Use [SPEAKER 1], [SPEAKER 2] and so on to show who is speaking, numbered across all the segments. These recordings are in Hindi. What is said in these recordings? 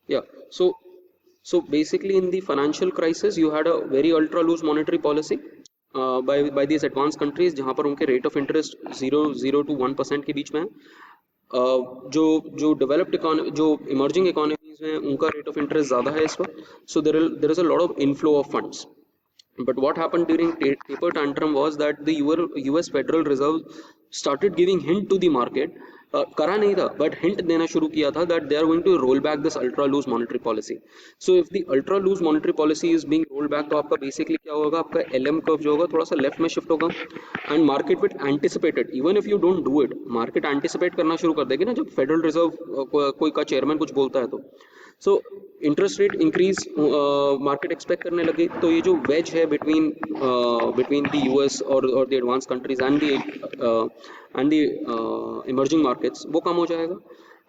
[SPEAKER 1] Yeah. So basically, in the financial crisis, you had a very ultra loose monetary policy by these advanced countries, जहाँ पर उनके rate of interest 0 to 1% के बीच में है. जो जो डेवलप्ड इकोनॉमी, जो इमर्जिंग इकोनॉमीज हैं, उनका रेट ऑफ इंटरेस्ट ज़्यादा है इस वक्त. So there is a lot of inflow of funds. But what happened during taper tantrum was that the US Federal Reserve started giving hint to the market. करा नहीं था, but hint देना शुरू किया था that they are going to roll back this ultra loose monetary policy. So if the ultra loose monetary policy is being rolled back, तो आपका basically क्या होगा, आपका LM curve जो होगा थोड़ा सा लेफ्ट में शिफ्ट होगा, and market will anticipate it. Even if you don't do it, market anticipate करना शुरू कर देगी ना जब फेडरल रिजर्व कोई का चेयरमैन कुछ बोलता है तो. So interest rate increase market expect करने लगे, तो ये जो वेज है बिटवीन बिटवीन द यूएस और the advance countries and the emerging markets, वो कम हो जाएगा.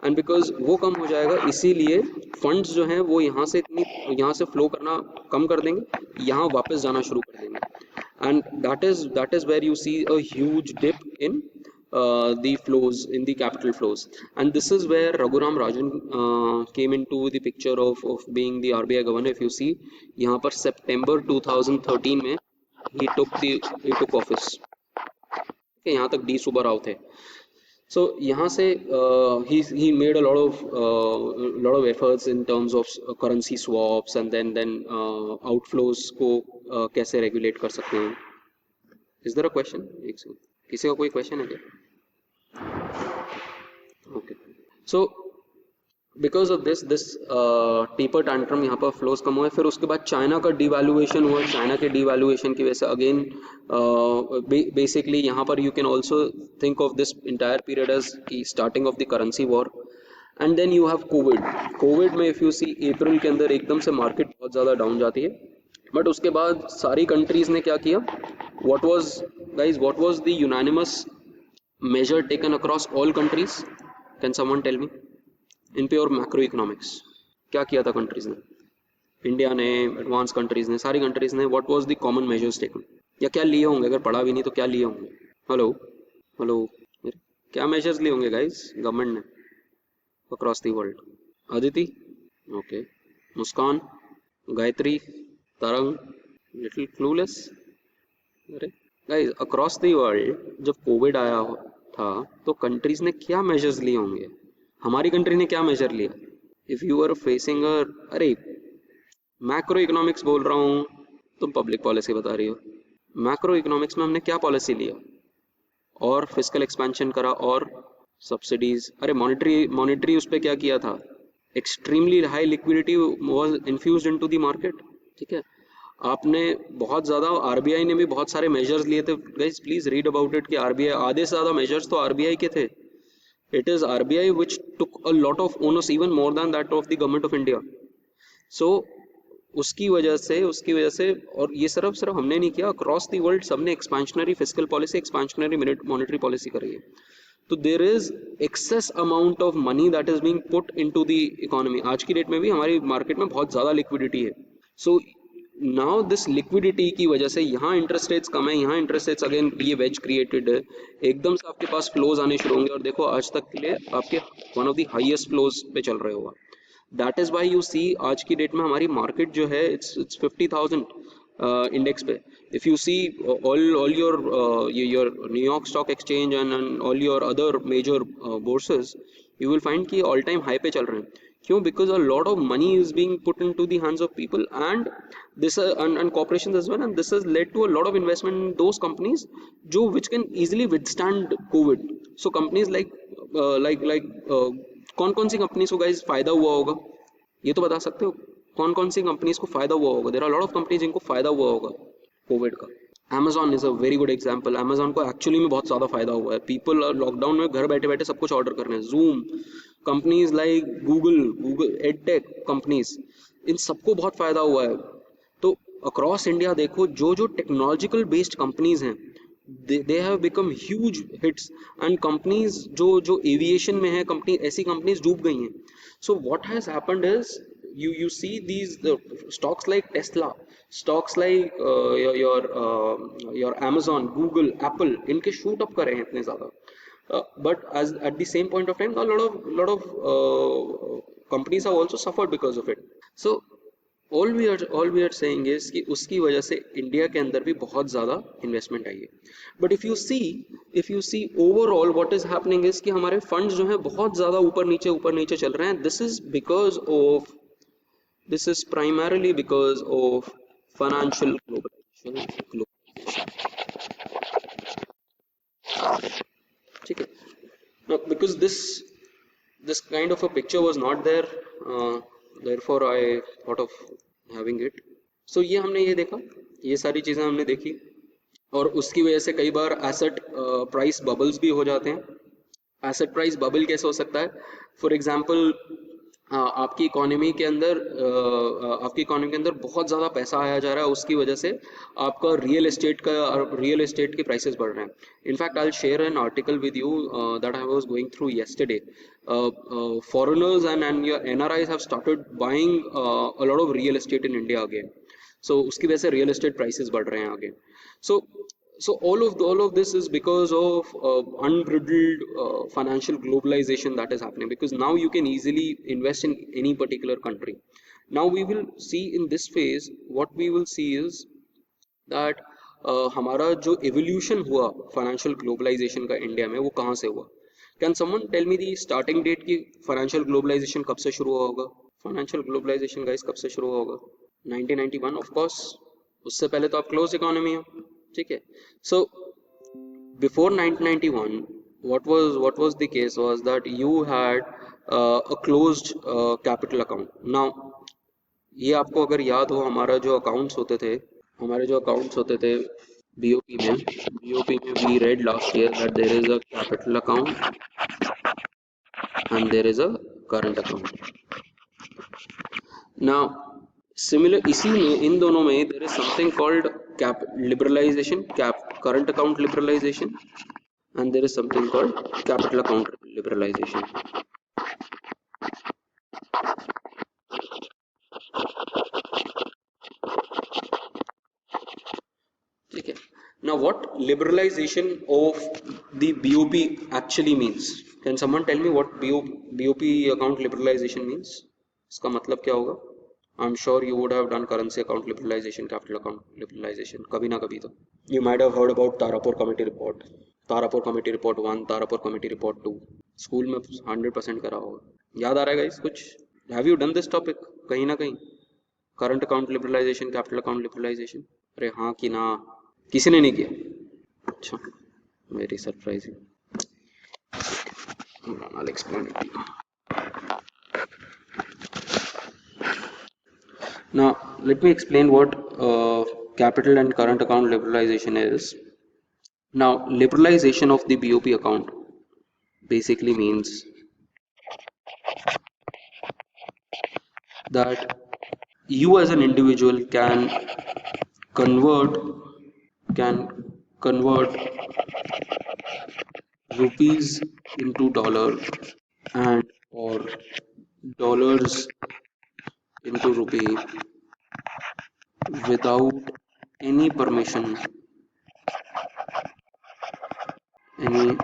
[SPEAKER 1] एंड बिकॉज वो कम हो जाएगा, इसीलिए फंड्स जो हैं वो यहाँ से फ्लो करना कम कर देंगे, यहाँ वापस जाना शुरू कर देंगे. And that is where you see a huge dip in the flows, in the capital flows. And this is where Raghuram Rajan came into the picture of being the RBI governor. If you see, यहाँ पर September 2013 में he took office. Okay, यहाँ तक D सुब्बा राव थे. So यहाँ से he made a lot of efforts in terms of currency swaps, and then outflows को कैसे regulate कर सकते हैं. Is there a question? एक सेकंड, किसी का कोई question है क्या? Okay. So because of this taper tantrum यहाँ पर फ्लोज कम हुए. फिर उसके बाद चाइना का डिवैल्यूएशन हुआ. चाइना के डिवैल्यूएशन की वजह से अगेन बेसिकली यहाँ पर you can also think of this entire period as starting of the currency war. And then you have COVID में इफ यू सी अप्रैल के अंदर एकदम से मार्केट बहुत ज़्यादा डाउन जाती है. बट उसके बाद सारी कंट्रीज ने क्या किया, what was the unanimous measure taken across all countries? Can someone tell me? In pure macro economics, क्या किया था कंट्रीज ने? इंडिया ने, एडवांस कंट्रीज ने, सारी कंट्रीज ने, what was the common measures taken? या क्या लिए होंगे? अगर पढ़ा भी नहीं तो क्या लिए होंगे? हेलो हेलो, क्या मेजर्स लिए होंगे गाइस गवर्नमेंट ने across the world? Aditi, okay, Muskan, Gayatri, Tarang, little clueless. अरे गाइस, अक्रॉस द वर्ल्ड जब कोविड आया था तो कंट्रीज ने क्या मेजर्स लिए होंगे? हमारी कंट्री ने क्या मेजर लिया? इफ यू आर फेसिंग अरे मैक्रो इकोनॉमिक्स बोल रहा हूँ, तुम पब्लिक पॉलिसी बता रही हो. मैक्रो इकोनॉमिक्स में हमने क्या पॉलिसी लिया? और फिस्कल एक्सपेंशन करा और सब्सिडीज. अरे मॉनेटरी उस पर क्या किया था? Extremely high liquidity was infused into the market. ठीक है, आपने बहुत ज़्यादा, आरबीआई ने भी बहुत सारे मेजर्स लिए थे. Guys please read about it कि आरबीआई, आधे से ज़्यादा मेजर्स तो आरबीआई के थे. It is RBI which took a lot of onus, even more than that of the government of India. So उसकी वजह से और ये सिर्फ हमने नहीं किया, अक्रॉस द वर्ल्ड सबने expansionary fiscal policy, expansionary monetary policy करी है. तो there is excess amount of money that is being put into the economy. आज की डेट में भी हमारी मार्केट में बहुत ज़्यादा लिक्विडिटी है. सो नाउ दिस लिक्विडिटी की वजह से यहाँ इंटरेस्ट रेट्स कम है, यहाँ इंटरेस्ट रेट्स अगेन ये वेज क्रिएटेड है, एकदम से आपके पास फ्लोज आने शुरू होंगे. और देखो आज तक के लिए आपके one of the highest flows पे चल रहे होगा. That is why you see आज की डेट में हमारी मार्केट जो है इट्स 50,000 इंडेक्स पे. If you see all your New York stock exchange and all your other major bourses, you will find कि ऑल टाइम हाई पे चल रहे हैं. क्यों? Because a lot of money is being put into the hands of people and this and corporations as well, and this has led to a lot of investment in those companies जो which can easily withstand COVID. So companies like कौन सी कंपनीज को गाइज फायदा हुआ होगा? ये तो बता सकते हो कौन सी कंपनीज को फायदा हुआ होगा? There are lot of companies जिनको फायदा हुआ होगा कोविड का. Amazon is a very good example. Amazon को एक्चुअली में बहुत ज़्यादा फायदा हुआ है. पीपल लॉकडाउन में घर बैठे बैठे सब कुछ ऑर्डर कर रहे हैं. Zoom, companies like Google edtech companies, इन सबको बहुत फायदा हुआ है. तो अक्रॉस इंडिया देखो, जो टेक्नोलॉजिकल बेस्ड कंपनीज हैं, they have become huge hits. and companies जो एविएशन में है, ऐसी कंपनीज डूब गई हैं. so what has happened is you see these stocks like Tesla, stocks like your Amazon, Google, Apple, इनके शूट अप कर रहे हैं इतने ज़्यादा. But as at the same point of time, a lot of companies have also suffered because of it. So all we are saying is कि उसकी वजह से इंडिया के अंदर भी बहुत ज़्यादा इन्वेस्टमेंट आई है. But if you see overall what is happening is कि हमारे फंड्स जो हैं बहुत ज़्यादा ऊपर नीचे चल रहे हैं. This is primarily because of financial globalization. ठीक है. Now, because this kind of a picture was not there, therefore I thought of having it. So ये हमने ये देखा, ये सारी चीज़ें हमने देखी, और उसकी वजह से कई बार एसेट प्राइस बबल्स भी हो जाते हैं. एसेट प्राइस बबल कैसे हो सकता है? फॉर एग्जांपल, आपकी इकोनॉमी के अंदर बहुत ज़्यादा पैसा आया जा रहा है, उसकी वजह से आपका रियल एस्टेट के प्राइसेस बढ़ रहे हैं. In fact I will share an article with you that I was going through yesterday. Foreigners and your NRIs have started buying a lot of real estate in India again. So उसकी वजह से रियल एस्टेट प्राइसेस बढ़ रहे हैं आगे. So all of this is because of unbridled financial globalization that is happening, because now you can easily invest in any particular country. Now we will see in this phase, what we will see is that हमारा जो evolution हुआ financial globalization का इंडिया में, वो कहाँ से हुआ? Can someone tell me the starting date कि financial globalization कब से शुरू हुआ होगा? Financial globalization guys कब से शुरू हुआ होगा? 1991 of course. उससे पहले तो आप क्लोज इकोनॉमी हो. ठीक है. So before 1991, what was the case was that you had a closed capital account. Now ये आपको अगर याद हो, हमारे जो अकाउंट्स होते थे BOP में we read last year that there is a capital account and there is a current account. Now similar इसी में, इन दोनों में there is something called cap liberalization, current account liberalization, and there is something called capital account liberalization. ठीक है. Now what liberalization of the BOP actually means? Can someone tell me what BOP account liberalization means? इसका मतलब क्या होगा? I'm sure you would have done currency account liberalization, capital account liberalization, कभी ना कभी तो. You might have heard about Tarapur Committee Report, Tarapur Committee Report 1, Tarapur Committee Report 2. School में 100% करा होगा. याद आ रहा है गाइस कुछ? Have you done this topic कहीं ना कहीं? Current account liberalisation, capital account liberalisation? अरे हाँ कि ना? किसी ने नहीं किया? अच्छा, very surprising. I'll explain it to you. Now let me explain what capital and current account liberalization is. Now liberalization of the BOP account basically means that you as an individual convert can convert rupees into dollar and or dollars into rupee without any permission, any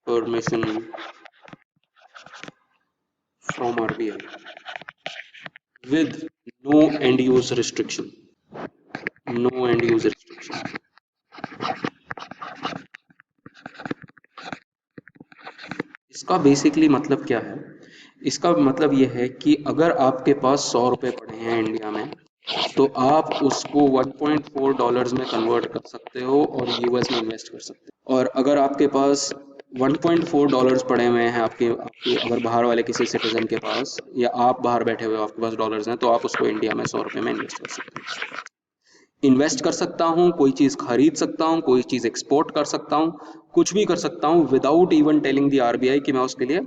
[SPEAKER 1] permission from RBI, with no end use restriction. No end use restriction. इसका बेसिकली मतलब क्या है? इसका मतलब ये है कि अगर आपके पास 100 रुपये पड़े हैं इंडिया में, तो आप उसको 1.4 डॉलर्स में कन्वर्ट कर सकते हो और यूएस में इन्वेस्ट कर सकते हो. और अगर आपके पास 1.4 डॉलर्स पड़े हुए हैं आपके अगर बाहर वाले किसी सिटीजन के पास, या आप बाहर बैठे हुए आपके पास डॉलर्स हैं, तो आप उसको इंडिया में 100 रुपये में इन्वेस्ट कर सकते हो. इन्वेस्ट कर सकता हूँ, कोई चीज़ खरीद सकता हूँ, कोई चीज़ एक्सपोर्ट कर सकता हूँ, कुछ भी कर सकता हूँ without even telling the RBI कि मैं उसके लिए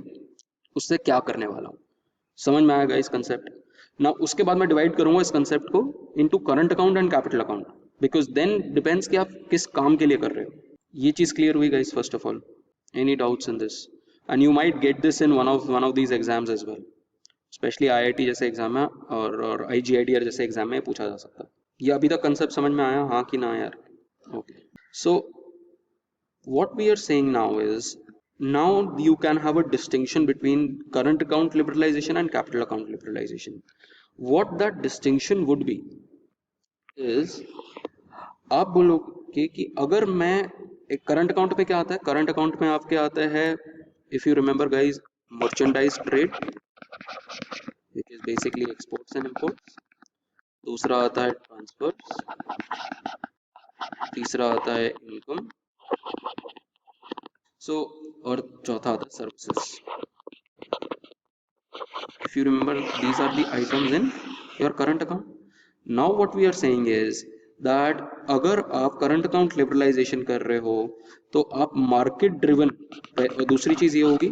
[SPEAKER 1] उससे क्या करने वाला हूँ. समझ में आएगा इस कंसेप्ट ना? उसके बाद मैं डिवाइड करूंगा इस कंसेप्ट को into current account and capital account, because then depends कि आप किस काम के लिए कर रहे हो. ये चीज़ क्लियर हुई guys? First of all, any doubts in this? And you might get this in one of these exams as well, specially IIT जैसे एग्जाम है और आईजीआईडीआर जैसे एग्जाम में पूछा जा सकता है. ये अभी तक कंसेप्ट समझ में आया हाँ कि ना यार? Okay. So what we are saying now is, now you can have a distinction between current account liberalization and capital account liberalization. What that distinction would be is, आप बोलोगे कि अगर मैं एक करंट अकाउंट पे क्या आता है, करंट अकाउंट में आपके आता है, if you remember guys, merchandise trade which is basically exports and imports, दूसरा आता है ट्रांसफर्स, तीसरा आता है इनकम, सो और चौथा आता है services. If you remember, these are the items in your current account. Now what we are saying is that अगर आप करंट अकाउंट लिबरलाइजेशन कर रहे हो तो आप मार्केट ड्रिवन, दूसरी चीज ये होगी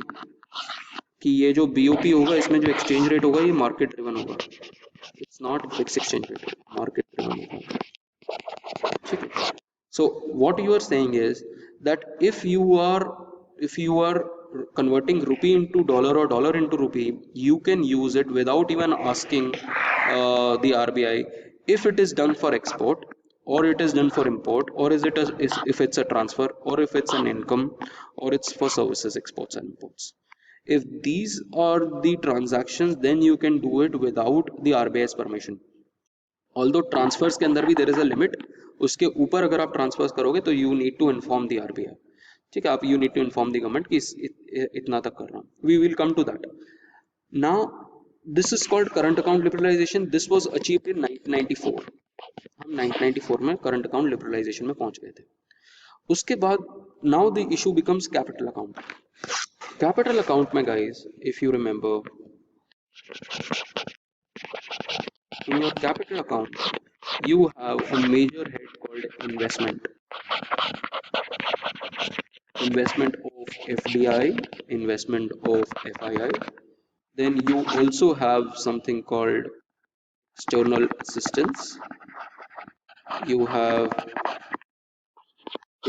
[SPEAKER 1] कि ये जो बीओपी होगा इसमें जो एक्सचेंज रेट होगा ये मार्केट ड्रिवन होगा. It's not fix exchange rate, market driven होगा. ठीक है. So what you are saying is that if you are converting rupee into dollar or dollar into rupee, you can use it without even asking the RBI if it is done for export or it is done for import, or if it's a transfer, or if it's an income, or it's for services, exports and imports. If these are the transactions, then you can do it without the RBI's permission. Although transfers के अंदर भी देयर इज अ लिमिट, उसके ऊपर अगर आप ट्रांसफर्स करोगे तो you need to inform the RBI. ठीक है, आप you need to inform the government कि इतना तक कर रहा हूँ. We will come to that. Now this is called current account liberalisation. This was achieved in 1994. हम 1994 में करंट अकाउंट लिबरलाइजेशन में पहुंच गए थे. उसके बाद now the issue becomes capital account. Capital account में guys, if you remember, in your capital account you have a major head called investment of FDI, investment of FII. Then you also have something called external assistance, you have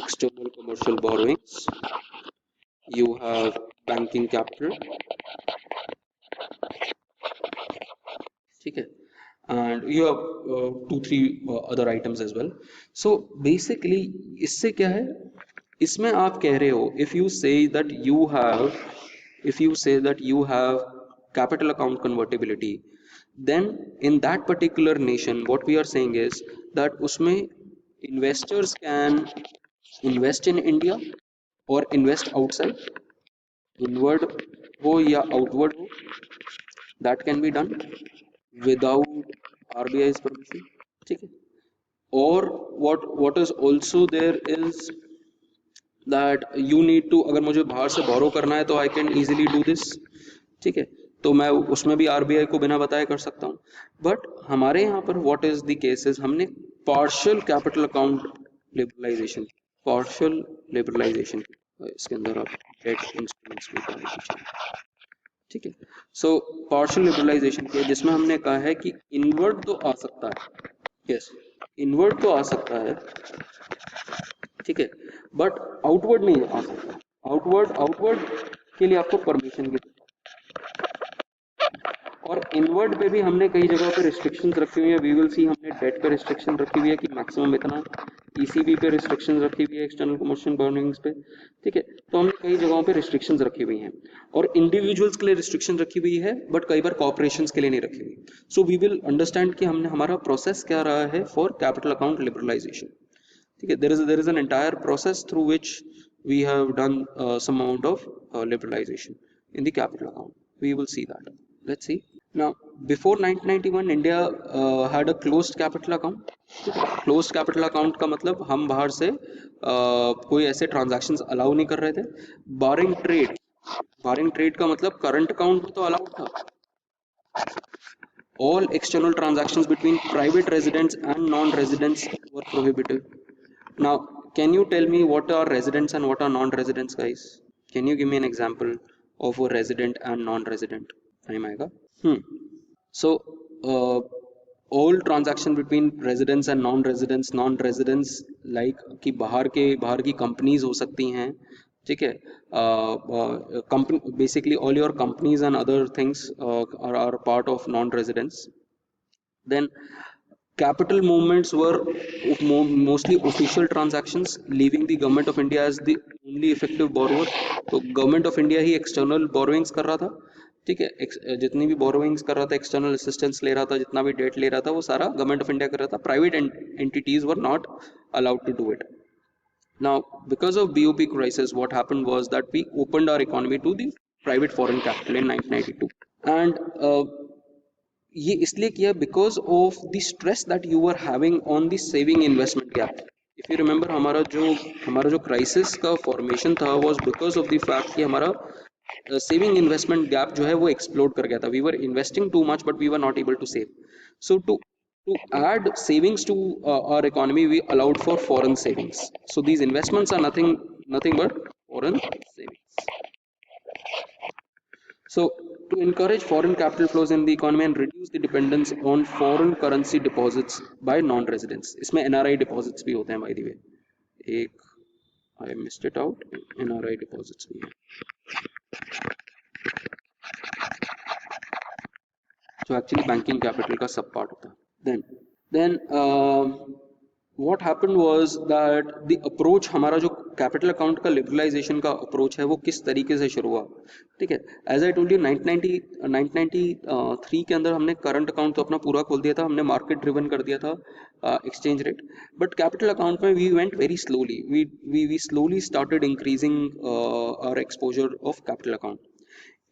[SPEAKER 1] external commercial borrowings, you have banking capital. ठीक है, and you have 2-3 other items as well. So basically इससे क्या है, इसमें आप कह रहे हो, if you say that you have capital account convertibility, then in that particular nation what we are saying is that उसमें investors can invest in India or invest outside, inward हो या outward हो, that can be done without RBI's permission. ठीक है. और what is also there is that you need to, अगर मुझे बाहर से बोरो करना है तो I can easily do this. ठीक है, तो मैं उसमें भी RBI को बिना बताए कर सकता हूँ. बट हमारे यहाँ पर what is the case is, हमने partial capital account liberalization, इसके अंदर आप debt instruments भी डाल दीजिए. ठीक है. सो पार्शियल लिबरलाइजेशन के, जिसमें हमने कहा है कि इनवर्ड तो आ सकता है, यस, इनवर्ड तो आ सकता है, ठीक है, बट आउटवर्ड नहीं आ सकता. आउटवर्ड के लिए आपको परमिशन की, और इनवर्ड पे भी हमने कई जगहों पे रिस्ट्रिक्शंस रखी हुई है. वी विल सी, हमने डेट पे रिस्ट्रिक्शन रखी हुई है कि मैक्सिमम इतना, ईसीबी पे रिस्ट्रिक्शंस रखी हुई है, एक्सटर्नल कमर्शियल बर्निंग्स पे. ठीक है, तो हमने कई जगहों पे रिस्ट्रिक्शंस रखी हुई हैं, और इंडिविजुअल्स के लिए रिस्ट्रिक्शन रखी हुई है, बट कई बार कॉर्पोरेशंस के लिए नहीं रखी हुई. सो वी विल अंडरस्टैंड कि हमने हमारा प्रोसेस क्या रहा है फॉर कैपिटल अकाउंट लिबरलाइजेशन. ठीक है, there is an entire process through which we have done some amount of liberalisation in the capital account. We will see that. Let's see. Now, before 1991, India had a closed capital account. Closed capital account का मतलब हम बाहर से कोई ऐसे transactions allow नहीं कर रहे थे. Barring trade का मतलब current account तो allowed था. All external transactions between private residents and non-residents were prohibited. Now, can you tell me what are residents and what are non-residents, guys? Can you give me an example of a resident and non-resident? Time आएगा. So all transaction between residents and non-residents like कि बाहर की कंपनीज हो सकती हैं. ठीक है, company, basically all your companies and other things are part of non-residents. Then capital movements were mostly official transactions, leaving the government of India as the only effective borrower. तो government of India he external borrowings कर रहा था, ठीक है, जितनी भी बोरोइंग्स कर रहा था, एक्सटर्नल असिस्टेंस ले रहा था, जितना भी डेट ले रहा था, वो सारा गवर्नमेंट ऑफ इंडिया कर रहा था. Private entities were not allowed to do it. Now, because of BOP crisis, what happened was that we opened our economy to the private foreign capital in 1992, and ये इसलिए किया because of the stress that you were having on the saving investment gap. If you remember, हमारा जो crisis का formation था was because of the fact कि हमारा saving investment gap जो है वो explode कर गया था. We were investing too much, but we were not able to save. So to add savings to our economy, we allowed for foreign savings. So these investments are nothing but foreign savings. So to encourage foreign capital flows in the economy and reduce the dependence on foreign currency deposits by non-residents. इसमें NRI deposits भी होते हैं by the way. एक I missed it out. NRI deposits भी हैं. जो actually banking capital का सब part होता है. Then what happened was that the approach, हमारा जो कैपिटल अकाउंट का लिबरलाइजेशन का अप्रोच है वो किस तरीके से शुरू हुआ, ठीक है. एज आई टोल्ड यू 1993 के अंदर हमने करंट अकाउंट तो अपना पूरा खोल दिया था, हमने मार्केट ड्रिवन कर दिया था exchange rate. But capital account में we went very slowly, we slowly started increasing our exposure of capital account.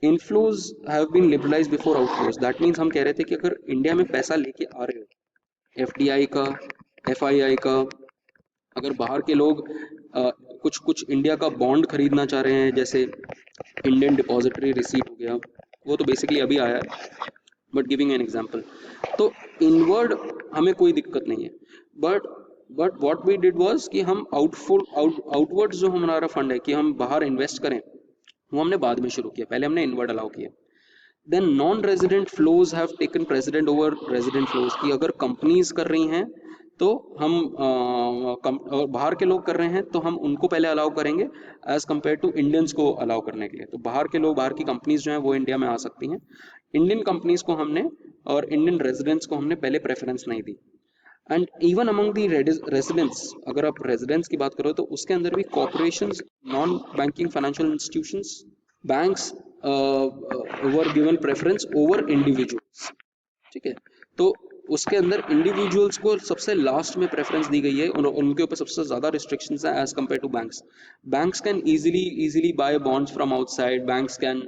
[SPEAKER 1] Inflows have been liberalised before outflows. That means हम कह रहे थे कि अगर इंडिया में पैसा लेके आ रहे हो, FDI का, FII का, अगर बाहर के लोग कुछ इंडिया का बॉन्ड खरीदना चाह रहे हैं, जैसे इंडियन डिपॉजिटरी रिसीट हो गया, वो तो बेसिकली अभी आया है, बट गिविंग एन एग्जांपल, तो इनवर्ड हमें कोई दिक्कत नहीं है. But what we did was कि हम आउटवर्ड्स जो हमारा फंड है कि हम बाहर इन्वेस्ट करें, वो हमने बाद में शुरू किया. पहले हमने इनवर्ड अलाउ किया. Then non resident flows have taken precedent over resident flows, कि अगर कंपनीज कर रही हैं तो हम और बाहर के लोग कर रहे हैं तो हम उनको पहले अलाउ करेंगे एज कम्पेयर टू इंडियंस को अलाउ करने के लिए. तो बाहर के लोग, बाहर की कंपनीज जो हैं वो इंडिया में आ सकती हैं. इंडियन कंपनीज को हमने और इंडियन रेजिडेंट्स को हमने पहले प्रेफरेंस नहीं दी. And even among the residents, अगर आप रेजिडेंट्स की बात करो तो उसके अंदर भी corporations, non banking financial institutions, banks were given preference over individuals, ठीक है. तो उसके अंदर इंडिविजुअल्स को सबसे लास्ट में प्रेफरेंस दी गई है और उनके ऊपर सबसे ज्यादा रिस्ट्रिक्शंस हैं as compare to banks. Banks can easily buy bonds from outside, banks can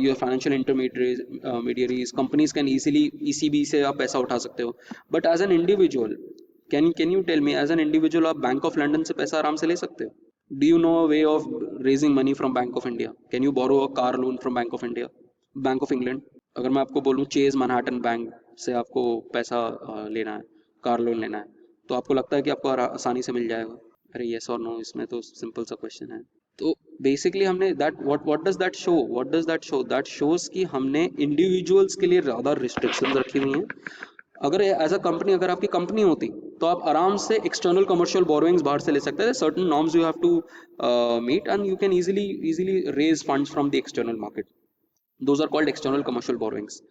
[SPEAKER 1] your financial intermediaries, companies can easily ECB से आप पैसा उठा सकते हो. But as an individual, can you tell me, as an individual आप बैंक ऑफ लंदन से पैसा आराम से ले सकते हो? Do you know a way of raising money from Bank of India? Can you borrow a car loan from Bank of India, Bank of England? अगर मैं आपको बोलूँ चेज मैनहट्टन बैंक से आपको पैसा लेना है, कार लोन लेना है, तो आपको लगता है कि आपको आसानी से मिल जाएगा? अरे यस और नो, इसमें तो सिंपल सा क्वेश्चन है. तो बेसिकली हमने what does that show? That shows कि हमने इंडिविजुअल्स के लिए ज़्यादा रिस्ट्रिक्शंस रखी हुई हैं. अगर एज अ कंपनी, अगर आपकी कंपनी होती तो आप आराम से एक्सटर्नल कमर्शियल बोरोइंग्स बाहर से ले सकते थे. Certain norms you have to meet and you can easily raise funds from the external market. Those are called external commercial borrowings.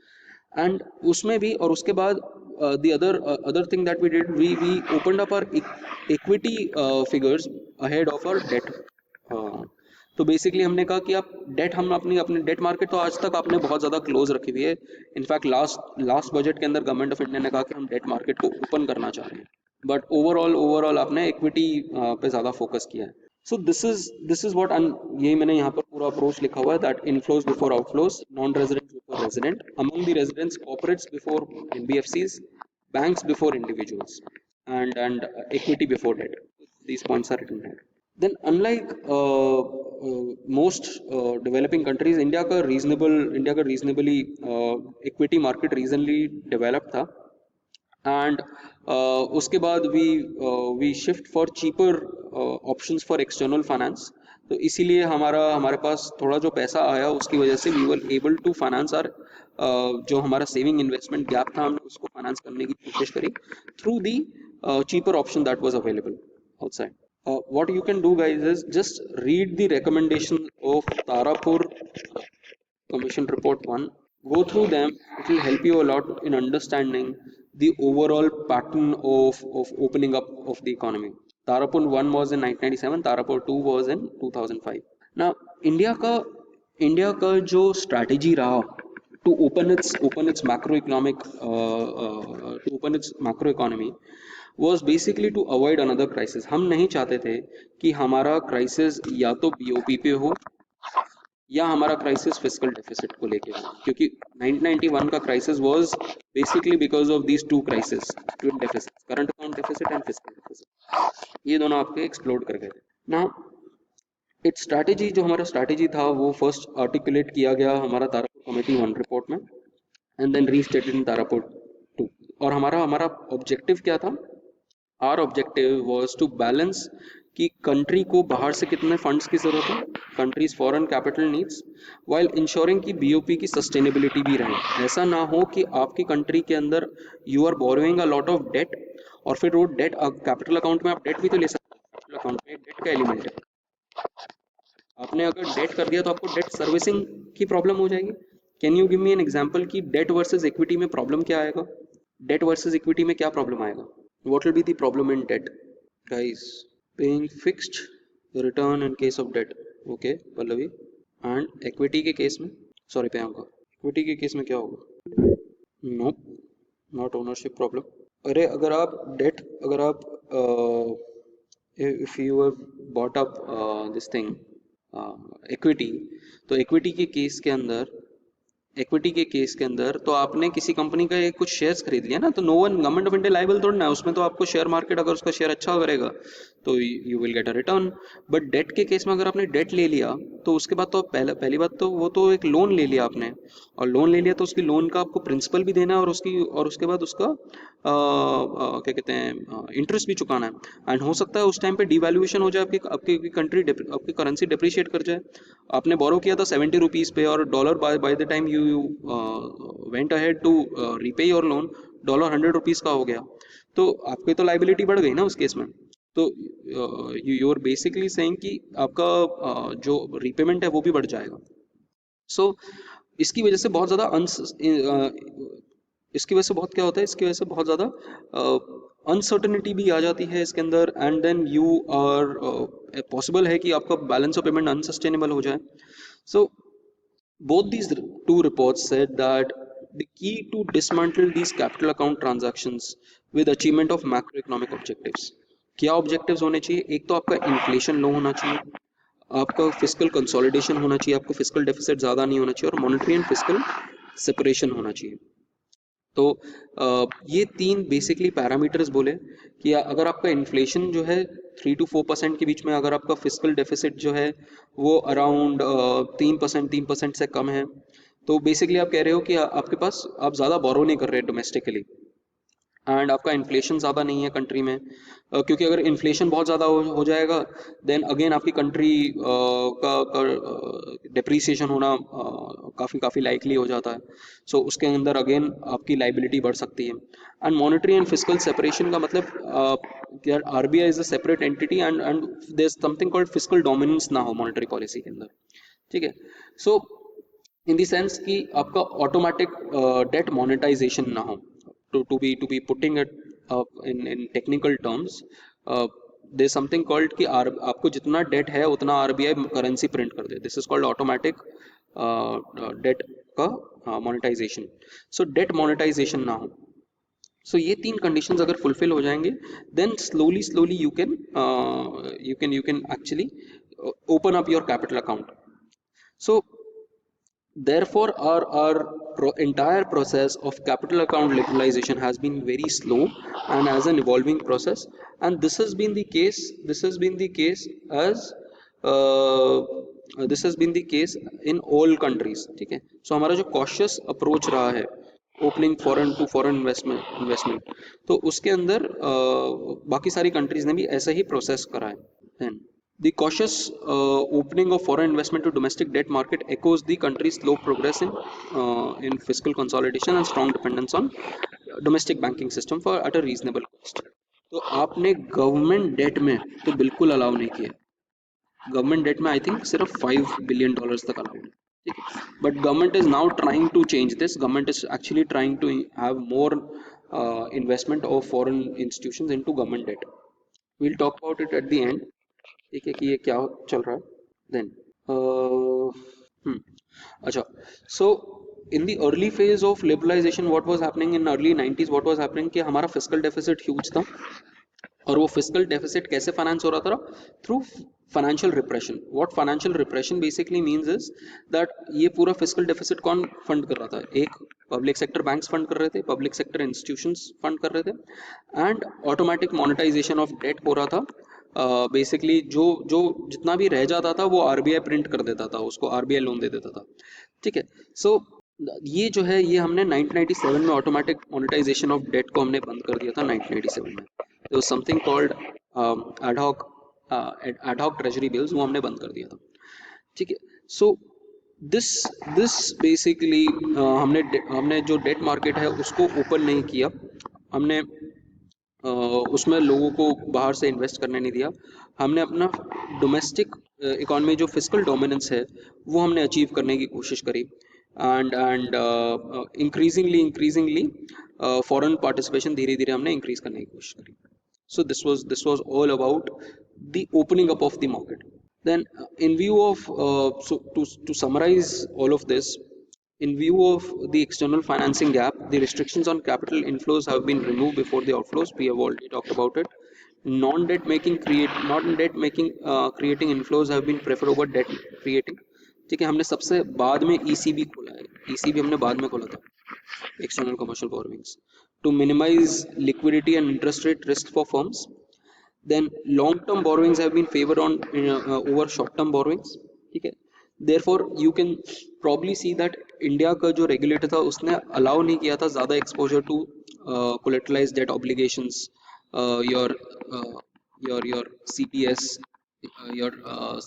[SPEAKER 1] And उसमें भी, और उसके बाद the other thing that we did, we opened up our equity figures ahead of our debt. तो बेसिकली हमने कहा कि आप डेट, हम अपनी डेट मार्केट तो आज तक आपने बहुत ज़्यादा क्लोज रखी हुई है. इनफैक्ट लास्ट बजट के अंदर गवर्नमेंट ऑफ इंडिया ने कहा कि हम डेट मार्केट को ओपन करना चाह रहे हैं, बट ओवरऑल आपने इक्विटी पे ज़्यादा फोकस किया है. सो दिस इज व्हाट, यही मैंने यहाँ पर पूरा अप्रोच लिखा हुआ है, that inflows before outflows, non resident before resident, among the residents corporates before NBFCs, banks before individuals, and equity before debt. These points are written here. Then unlike most developing countries, India का reasonably equity market reasonably developed था. And उसके बाद we shift for cheaper options for external finance. तो इसीलिए हमारे पास थोड़ा जो पैसा आया उसकी वजह से we were able to finance our जो हमारा सेविंग इन्वेस्टमेंट गैप था, हमने उसको फाइनेंस करने की कोशिश करी through the cheaper option that was available outside. What you can do, guys, is just read the recommendation of Tarapur Commission Report 1. go through them. It will help you a lot in understanding the overall pattern of opening up of the economy. Tarapur 1 was in 1997, Tarapur 2 was in 2005. Now India का जो स्ट्रैटेजी रहा to open its macro economic to open its macro economy was basically to avoid another crisis. हम नहीं चाहते थे कि हमारा क्राइसिस या तो बीओपी पे हो या हमारा क्राइसिस फिस्कल डेफिसिट को लेके हो, क्योंकि 1991 का crisis was basically because of these two crisis, twin deficit, current account deficit and fiscal deficit, ये दोनों आपके एक्सप्लोड कर गए थे ना। इट्स स्ट्रैटेजी, जो हमारा स्ट्रैटेजी था वो फर्स्ट आर्टिकुलेट किया गया हमारा तारापुर कमेटी 1 रिपोर्ट में and then restated in Tarapore 2। और हमारा हमारा ऑब्जेक्टिव क्या था? Our objective was to balance कि कंट्री को बाहर से कितने फंड्स की जरूरत है, countries foreign capital needs, while ensuring कि बीओपी की सस्टेनेबिलिटी भी रहे। ऐसा ना हो कि आपकी कंट्री के अंदर you are borrowing a lot of debt और फिर वो डेट कैपिटल अकाउंट में आप डेट भी तो ले सकते हैं, कैपिटल अकाउंट में डेट का एलिमेंट है, आपने अगर डेट कर दिया तो आपको डेट सर्विसिंग की प्रॉब्लम हो जाएगी। Can you give me an example कि डेट वर्सेस इक्विटी में प्रॉब्लम क्या आएगा, डेट वर्सेस इक्विटी में क्या प्रॉब्लम आएगा? What will be the problem in debt guys? Paying fixed return in case of debt, okay Pallavi, and equity के केस में, सॉरी प्रियंका, इक्विटी के केस में क्या होगा? No, not ownership problem. अरे अगर आप डेट, अगर आप if you have bought up this thing equity, तो इक्विटी के केस के अंदर, इक्विटी के केस के अंदर तो आपने किसी कंपनी का एक कुछ शेयर्स खरीद लिया ना, तो no one, government of India liable थोड़ा ना, उसमें तो आपको शेयर मार्केट अगर उसका शेयर अच्छा करेगा तो you will get a return. But debt के केस में अगर आपने डेट ले लिया तो उसके बाद तो पहली बात तो वो तो एक लोन ले लिया आपने, और लोन ले लिया तो उसकी लोन का आपको प्रिंसिपल भी देना है और उसकी, और उसके बाद उसका क्या कहते हैं इंटरेस्ट भी चुकाना है। एंड हो सकता है उस टाइम पे डिवैल्यूएशन हो जाए, आपकी आपकी कंट्री, आपकी करेंसी डिप्रिशिएट कर जाए। आपने बोरो किया था 70 रुपीज़ पे और dollar by the time you went ahead to repay your loan, dollar 100 rupees का हो गया, तो आपकी तो लाइबिलिटी बढ़ गई ना उस केस में। तो यू आर बेसिकली सेइंग कि आपका जो रीपेमेंट है वो भी बढ़ जाएगा। सो इसकी वजह से बहुत ज़्यादा इसकी वजह से बहुत क्या होता है, इसकी वजह से बहुत ज़्यादा अनसर्टनिटी भी आ जाती है इसके अंदर, and then you are possible है कि आपका बैलेंस ऑफ पेमेंट अनसस्टेनेबल हो जाए। So both these two reports said that the key to dismantle these capital account transactions with achievement of macroeconomic objectives, क्या ऑब्जेक्टिव्स होने चाहिए? एक तो आपका इन्फ्लेशन लो होना चाहिए, आपका फिस्कल कंसोलिडेशन होना चाहिए, आपको फिस्कल डेफिसिट ज़्यादा नहीं होना चाहिए, और मॉनेटरी एंड फिस्कल सेपरेशन होना चाहिए। तो ये तीन बेसिकली पैरामीटर्स बोले कि अगर आपका इन्फ्लेशन जो है 3 to 4% के बीच में, अगर आपका फिस्कल डेफिसिट जो है वो अराउंड 3% से कम है, तो बेसिकली आप कह रहे हो कि आपके पास, आप ज़्यादा बोरो नहीं कर रहे डोमेस्टिकली, एंड आपका इन्फ्लेशन ज़्यादा नहीं है कंट्री में, क्योंकि अगर इन्फ्लेशन बहुत ज़्यादा हो जाएगा देन अगेन आपकी कंट्री का डिप्रिसिएशन होना काफ़ी लाइकली हो जाता है। सो उसके अंदर अगेन आपकी लाइबिलिटी बढ़ सकती है। And monetary and fiscal separation का मतलब कि RBI is a separate entity and there is something called fiscal dominance ना हो मॉनेटरी पॉलिसी के अंदर, ठीक है। सो इन द सेंस कि आपका ऑटोमेटिक डेट मोनेटाइजेशन ना हो, to be putting it in technical terms, there is something called कि आपको जितना डेट है उतना आरबीआई करेंसी प्रिंट कर दे, this is called automatic debt का मोनेटाइजेशन। सो डेट मोनेटाइजेशन ना हो, सो ये तीन कंडीशंस अगर फुलफिल हो जाएंगे then slowly you can actually open up your capital account. So therefore our entire process of capital account liberalization has been very slow and as an evolving process, and this has been the case as uh, this has been the case in all countries, ठीक है। सो हमारा जो cautious approach रहा है ओपनिंग फॉरेन इन्वेस्टमेंट, तो उसके अंदर बाकी सारी कंट्रीज ने भी ऐसा ही प्रोसेस करा है। The cautious opening of foreign investment to domestic debt market echoes the country's slow progress in fiscal consolidation and strong dependence on domestic banking system for at a reasonable cost। तो आपने गवर्नमेंट डेट में तो बिल्कुल अलाउ नहीं किया, गवर्नमेंट डेट में आई थिंक सिर्फ $5 बिलियन तक अलाउड है, ठीक है, but government is now trying to change this. Government is actually trying to have more investment of foreign institutions into government debt. we'll talk about it at the end. ठीक है कि ये क्या चल रहा है then. अच्छा, so in the early phase of liberalization what was happening in early 90s, what was happening कि हमारा fiscal deficit huge था, और वो फिजिकल डेफिसिट कैसे फाइनेंस हो रहा था? Through financial repression. What financial repression basically means is that ये पूरा फिजिकल डेफिसिट कौन फंड कर रहा था? एक पब्लिक सेक्टर बैंक्स फंड कर रहे थे, पब्लिक सेक्टर इंस्टीट्यूशंस फंड कर रहे थे, and automatic monetisation of debt हो रहा था. बेसिकली जो जो जितना भी रह जाता था वो आरबीआई प्रिंट कर देता था, उसको आरबीआई लोन दे देता था. ठीक है, सो ये जो है ये हमने 1997 में ऑटोमेटिक मोनेटाइजेशन ऑफ डेट को हमने बंद कर दिया था. 1997 में there was something called ad hoc treasury bills, वो हमने बंद कर दिया था. ठीक है, so this basically हमने जो डेट मार्केट है उसको ओपन नहीं किया, हमने उसमें लोगों को बाहर से इन्वेस्ट करने नहीं दिया. हमने अपना डोमेस्टिक इकोनॉमी जो फिजिकल डोमिनेंस है वो हमने अचीव करने की कोशिश करी, एंड इंक्रीजिंगली फॉरेन पार्टिसिपेशन धीरे धीरे हमने इंक्रीज करने की कोशिश करी. So this was all about the opening up of the market. Then in view of so to summarize all of this, in view of the external financing gap, the restrictions on capital inflows have been removed before the outflows. We have already talked about it. Non-debt making creating inflows have been preferred over debt creating. ठीक है, हमने सबसे बाद में ECB खोला है. ECB हमने बाद में खोला था, external commercial borrowings, to minimize liquidity and interest rate risk for firms. Then long-term borrowings have been favored on over short-term borrowings. ठीक है, therefore you can probably see that India का जो regulator था उसने allow नहीं किया था ज़्यादा exposure to collateralized debt obligations, your CDS, your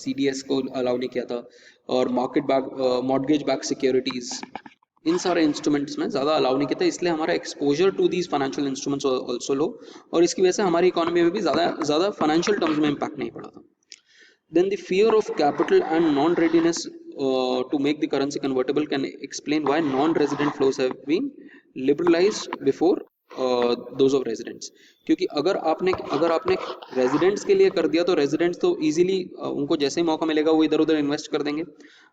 [SPEAKER 1] CDS को allow नहीं किया था, और mortgage backed securities, इन सारे इंस्ट्रूमेंट्स में ज़्यादा अलाउ नहीं किया था. इसलिए हमारा exposure to these financial instruments also low, और इसकी वजह से हमारी इकोनॉमी में भी ज़्यादा फाइनेंशियल टर्म्स में इम्पैक्ट नहीं पड़ा था. Then the fear of capital and non readiness to make the currency convertible can explain why non resident flows have been liberalised before those of residents. क्योंकि अगर आपने रेजिडेंट्स के लिए कर दिया तो रेजिडेंट्स तो इजीली उनको जैसे ही मौका मिलेगा वो इधर उधर इन्वेस्ट कर देंगे,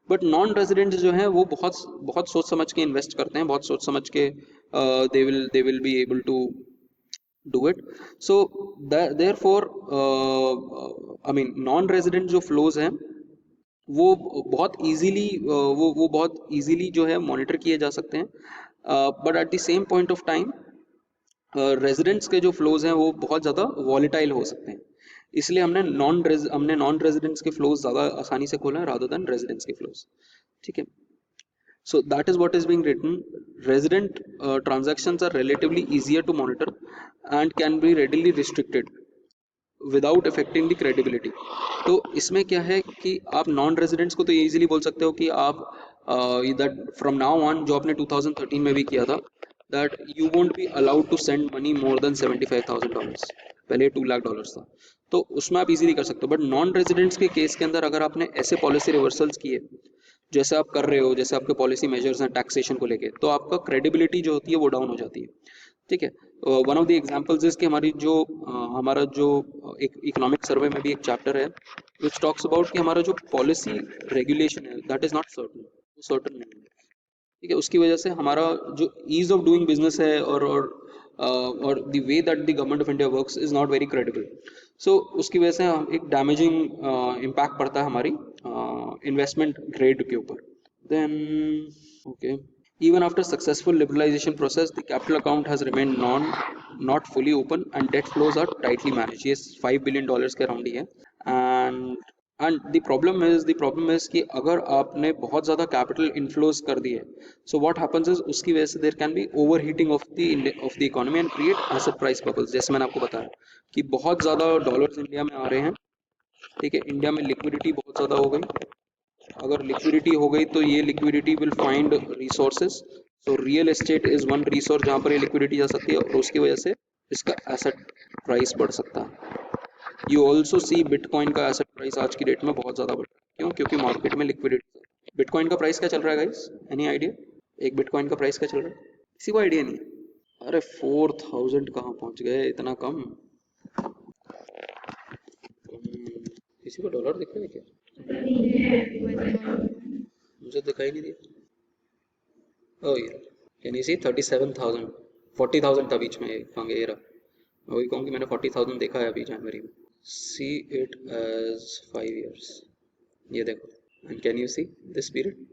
[SPEAKER 1] बट नॉन रेजिडेंट्स जो हैं वो बहुत सोच समझ के इन्वेस्ट करते हैं, बहुत सोच समझ के they will be able to do it. So therefore I mean non resident जो फ्लोज हैं वो बहुत इजीली जो है मॉनिटर किए जा सकते हैं, but at the same point of time residents के जो फ्लोज हैं वो बहुत ज़्यादा वॉलेटाइल हो सकते हैं. इसलिए हमने नॉन रेजिडेंट्स के फ्लोज ज़्यादा आसानी से खोले हैं रादर देन रेजिडेंट्स के फ्लोज. ठीक है, so that is what is being written. Resident transactions are relatively easier to monitor and can be readily restricted without affecting the credibility. तो इसमें क्या है कि आप नॉन रेजिडेंट्स को तो इजीली बोल सकते हो कि आप दैट फ्रॉम नाउ ऑन, जो आपने 2013 में भी किया था, that you won't be allowed to send money more than $75,000. पहले $2 लाख था, तो उसमें आप इजीली कर सकते हो. बट नॉन रेजिडेंट्स के केस के अंदर अगर आपने ऐसे पॉलिसी रिवर्सल्स किए जैसे आप कर रहे हो, जैसे आपके पॉलिसी मेजर्स हैं टैक्सेशन को लेके, तो आपका क्रेडिबिलिटी जो होती है वो डाउन हो जाती है. ठीक है, one of the examples is कि हमारा जो एक इकोनॉमिक सर्वे में भी एक चैप्टर है विच टॉक्स अबाउट कि हमारा जो पॉलिसी रेगुलेशन है दैट इज नॉट सर्टन नहीं है. ठीक है, उसकी वजह से हमारा जो ईज ऑफ डूइंग बिजनेस है और the way that the government of India works is not very credible. So उसकी वजह से हम एक डैमेजिंग इम्पैक्ट पड़ता है हमारी इन्वेस्टमेंट ग्रेड के ऊपर. Then okay, even after successful liberalization process the capital account has remained not fully open and debt flows are tightly managed. ये $5 billion के अराउंड ही है. एंड द प्रॉब्लम इज कि अगर आपने बहुत ज़्यादा कैपिटल इनफ्लोज कर दिए, सो व्हाट हैपेंस इज उसकी वजह से there can be over heating of the economy and create asset price bubbles. जैसे मैंने आपको बताया कि बहुत ज़्यादा डॉलर्स इंडिया में आ रहे हैं. ठीक है, इंडिया में लिक्विडिटी बहुत ज़्यादा हो गई. अगर लिक्विडिटी हो गई तो ये liquidity will find resources. So real estate is one resource जहाँ पर ये लिक्विडिटी जा सकती है, और उसकी वजह से इसका एसेट प्राइस बढ़ सकता है. यू ऑल्सो सी बिटकॉइन का एसेट प्राइस आज की डेट में बहुत ज़्यादा बढ़ रहा है. क्यों? क्योंकि मार्केट में लिक्विडिटी. बिटकॉइन का प्राइस क्या चल रहा है गाइस, एनी आइडिया? एक बिटकॉइन का प्राइस क्या चल रहा है, किसी को आइडिया नहीं? अरे 4000 कहाँ पहुंच गए, इतना कम। किसी को डॉलर दिख रहा है क्या? मुझे दिखाई नहीं दिया। ओह यार, कैन यू सी 37,000, 40,000 था बीच में ये रहा। वही कहूँ कि मैंने 40,000 देखा है अभी जनवरी में। सी इट एज 5 years, ये देखो, and can you see this period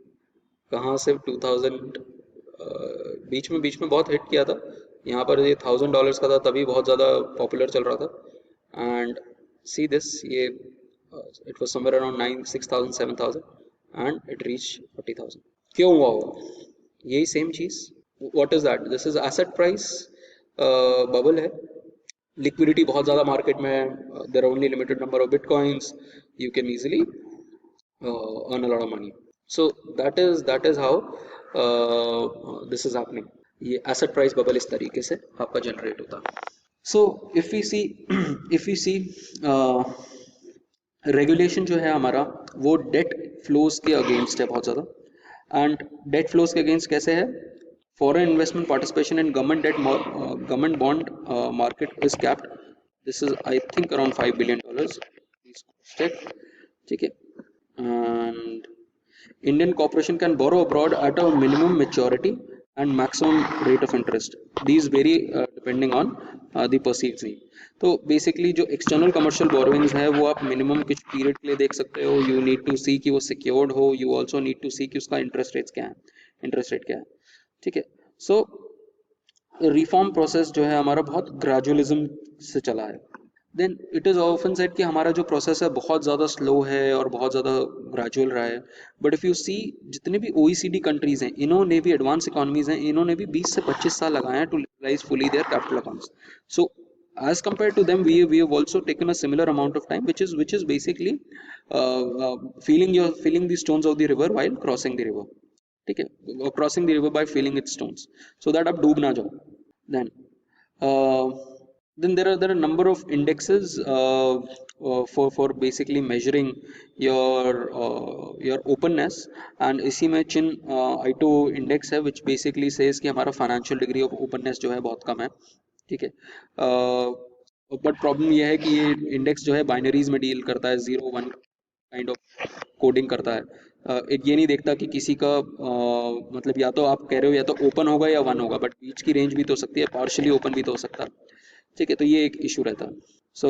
[SPEAKER 1] कहाँ से 2000 बीच में बहुत हिट किया था। यहाँ पर ये $1000 का था, तभी बहुत ज़्यादा पॉपुलर चल रहा था। एंड सी दिस, ये it was somewhere around 6,000 7,000 and it reach 40,000। क्यों हुआ होगा यही सेम चीज़? What is that? This is asset price bubble है, लिक्विडिटी बहुत ज़्यादा मार्केट में है, there are only limited number of bitcoins, you can easily earn a lot of money. So that is how this is happening. ये एसेट प्राइस बबल इस तरीके से आपका जनरेट होता है। So if we see if we see regulation जो है हमारा वो डेट फ्लोज के अगेंस्ट है बहुत ज़्यादा। एंड डेट फ्लोज के अगेंस्ट कैसे है? Foreign investment participation in government debt government bond market is capped, this is I think around $5 billion, check, ठीक है। And Indian corporation can borrow abroad at a minimum maturity and maximum rate of interest. These vary depending on the perceived need. तो बेसिकली जो एक्सटर्नल कमर्शियल बोरोइंग्स है वो आप मिनिमम कुछ पीरियड के लिए देख सकते हो। यू नीड टू सी कि वो सिक्योर्ड हो, यू ऑल्सो नीड टू सी कि उसका इंटरेस्ट रेट क्या है, ठीक है। सो रिफॉर्म प्रोसेस जो है हमारा बहुत ग्रेजुअलिज्म से चला है। Then it is often said कि हमारा जो प्रोसेस है बहुत ज़्यादा स्लो है और बहुत ज़्यादा ग्रेजुअल रहा है। बट इफ़ यू सी जितने भी OECD कंट्रीज़ हैं, इन्होंने भी एडवांस इकोनॉमीज़ हैं, इन्होंने भी 20 से 25 साल लगाए हैं to utilise fully their capital accounts. So as compared to them, we have also taken a similar amount of time, which is basically feeling the stones of the river while crossing the river, ठीक है, crossing the river by feeling its stones so that आप डूब ना जाओ। Then there are a number of indexes for basically measuring your openness, and इसी में चिन I2 इंडेक्स है which basically says कि हमारा फाइनेंशियल डिग्री ऑफ ओपननेस जो है बहुत कम है, ठीक है। बट प्रॉब्लम यह है कि ये इंडेक्स जो है बाइनरीज में डील करता है, 0 1 काइंड ऑफ कोडिंग करता है। एक ये नहीं देखता कि किसी का मतलब या तो आप कह रहे हो या तो ओपन होगा या 1 होगा, बट बीच की रेंज भी तो हो सकती है, पार्शियली ओपन भी तो हो सकता है, ठीक है। तो ये एक इशू रहता है। So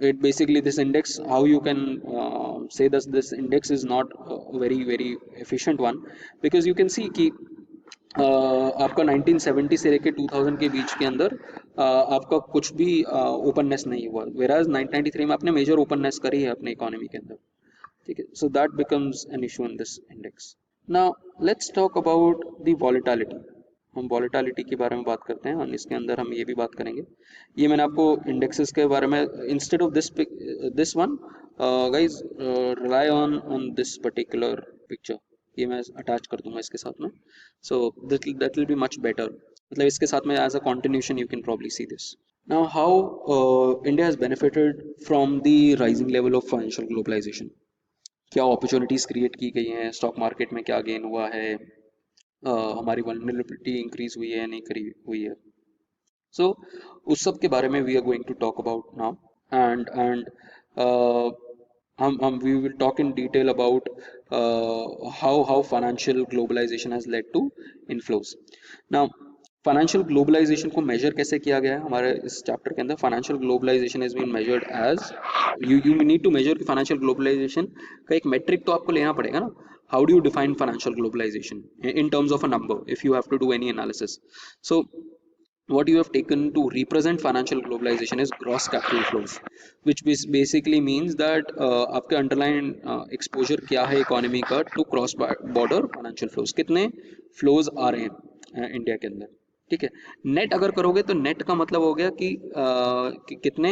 [SPEAKER 1] it basically this index, how you can say this index is not very very efficient one, because you can see कि आपका 1970 से लेके 2000 के बीच के अंदर आपका कुछ भी ओपननेस नहीं हुआ, वेराज 1993 में आपने मेजर ओपननेस करी है अपने इकोनॉमी के अंदर, ठीक है। So that becomes an issue in this index. Now let's talk about the volatility. हम वॉलेटिलिटी के बारे में बात करते हैं, और इसके अंदर हम ये भी बात करेंगे। ये मैंने आपको इंडेक्सेस के बारे में instead of this one guys rely on this particular picture, ये मैं अटैच कर दूंगा इसके साथ में। So that will be much better, मतलब इसके साथ में as a continuation you can probably see this. Now how India has benefited from the rising level of financial globalisation. क्या अपॉर्चुनिटीज क्रिएट की गई हैं, स्टॉक मार्केट में क्या गेन हुआ है, हमारी वल्नरेबिलिटी इंक्रीज हुई है या नहीं करी हुई है। सो उस सब के बारे में we are going to talk about now, and हम we will talk in detail about how financial globalization has led to inflows. Now financial globalisation को मेजर कैसे किया गया है हमारे इस चैप्टर के अंदर? Financial globalisation is been measured as, you need to measure financial globalisation का एक मेट्रिक तो आपको लेना पड़ेगा ना। How do you define financial globalisation in terms of a number if you have to do any analysis? So what you have taken to represent financial globalization is gross capital flows, which basically means that आपके underlying exposure क्या है इकोनॉमी का to cross border financial flows, कितने फ्लोज आ रहे हैं इंडिया के अंदर, ठीक है। नेट अगर करोगे तो नेट का मतलब हो गया कि कितने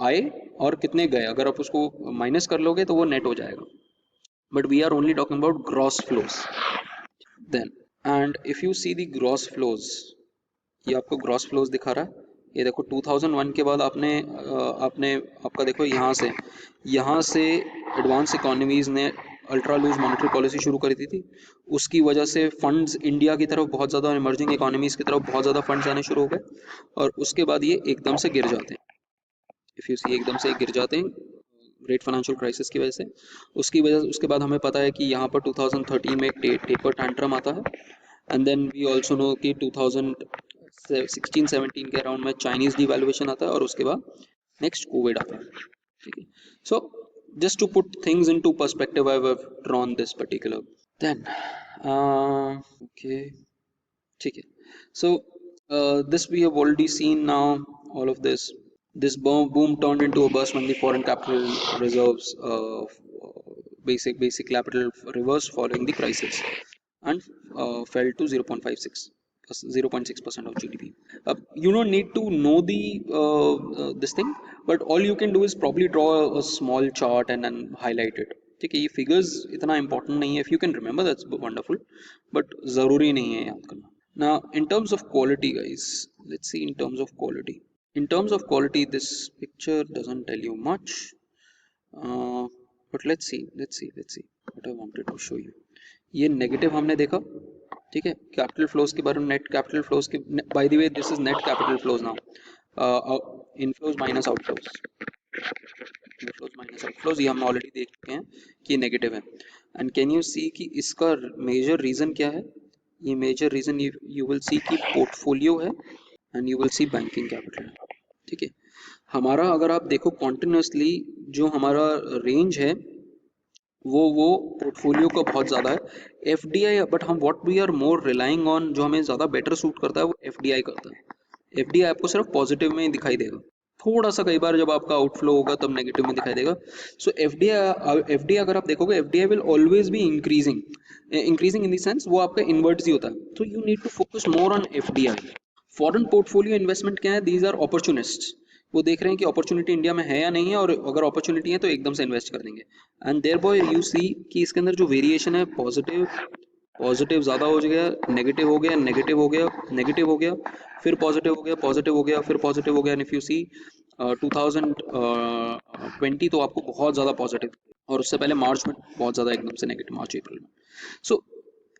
[SPEAKER 1] आए और कितने गए, अगर आप उसको माइनस कर लोगे तो वो नेट हो जाएगा, but we are only talking about gross flows. Then and if you see the gross flows, ये आपको ग्रॉस फ्लोज दिखा रहा है। ये देखो 2001 के बाद आपने आपका देखो यहाँ से एडवांस इकोनॉमीज ने अल्ट्रा लूज मॉनेटरी पॉलिसी शुरू करी थी, उसकी वजह से फंड्स इंडिया की तरफ बहुत ज़्यादा, इमर्जिंग इकोनॉमीज की तरफ बहुत ज़्यादा फंड्स आने शुरू हो गए, और उसके बाद ये एकदम से गिर जाते हैं। इफ़ यू सी एकदम से गिर जाते हैं ग्रेट फाइनेंशियल क्राइसिस की वजह से। उसके बाद हमें पता है कि यहाँ पर 2013 में एक टेपर टैंट्रम आता है, and then we also know कि 2016-17 के अराउंड में चाइनीज डिवैल्यूएशन आता है, और उसके बाद नेक्स्ट कोविड आता है। ठीक है, सो just to put things into perspective, I've drawn this particular. Then, okay, ठीक है. So this we have already seen now. All of this, boom turned into a bust when the foreign capital reserves, basic capital reversed following the crisis, and fell to 0.6% of GDP. You don't need to know the this thing, but all you can do is probably draw a small chart and then highlight it. ठीक है, ये figures इतना important नहीं है. If you can remember, that's wonderful, but ज़रूरी नहीं है याद करना. Now, in terms of quality, guys, let's see in terms of quality. In terms of quality, this picture doesn't tell you much, but let's see what I wanted to show you. ये नेगेटिव हमने देखा, ठीक है, कैपिटल फ्लोज के बारे में, नेट कैपिटल फ्लोज के, by the way this is net capital flows now, inflows minus outflows, inflows minus outflows, ये हमने ऑलरेडी देख चुके हैं कि ये नेगेटिव है. एंड कैन यू सी कि इसका मेजर रीजन क्या है? ये major reason you will see कि पोर्टफोलियो है, and you will see banking capital. ठीक है, हमारा अगर आप देखो कॉन्टिन्यूसली जो हमारा रेंज है वो पोर्टफोलियो का बहुत ज़्यादा है. एफडीआई, बट हम what we are more relying on, जो हमें ज़्यादा बेटर सूट करता है वो एफडीआई करता है. एफडीआई आपको सिर्फ पॉजिटिव में दिखाई देगा, थोड़ा सा कई बार जब आपका आउटफ्लो होगा तब नेगेटिव में दिखाई देगा. सो एफडीआई अगर आप देखोगे, FDI will always be increasing in the sense वो आपका इन्वर्ट्स ही होता है. तो you need to focus more on FDI. Foreign portfolio investment क्या है? These are opportunists. वो देख रहे हैं कि अपॉर्चुनिटी इंडिया में है या नहीं है, और अगर अपॉर्चुनिटी है तो एकदम से इन्वेस्ट कर देंगे. And there boy you see कि इसके अंदर जो वेरिएशन है, पॉजिटिव ज़्यादा हो गया, नेगेटिव हो गया, नेगेटिव हो गया, नेगेटिव हो गया, फिर पॉजिटिव हो गया, पॉजिटिव हो गया, फिर पॉजिटिव हो गया. एंड इफ यू सी 2020 तो आपको बहुत ज़्यादा पॉजिटिव, और उससे पहले मार्च में बहुत ज़्यादा एकदम से नेगेटिव, मार्च अप्रैल में. So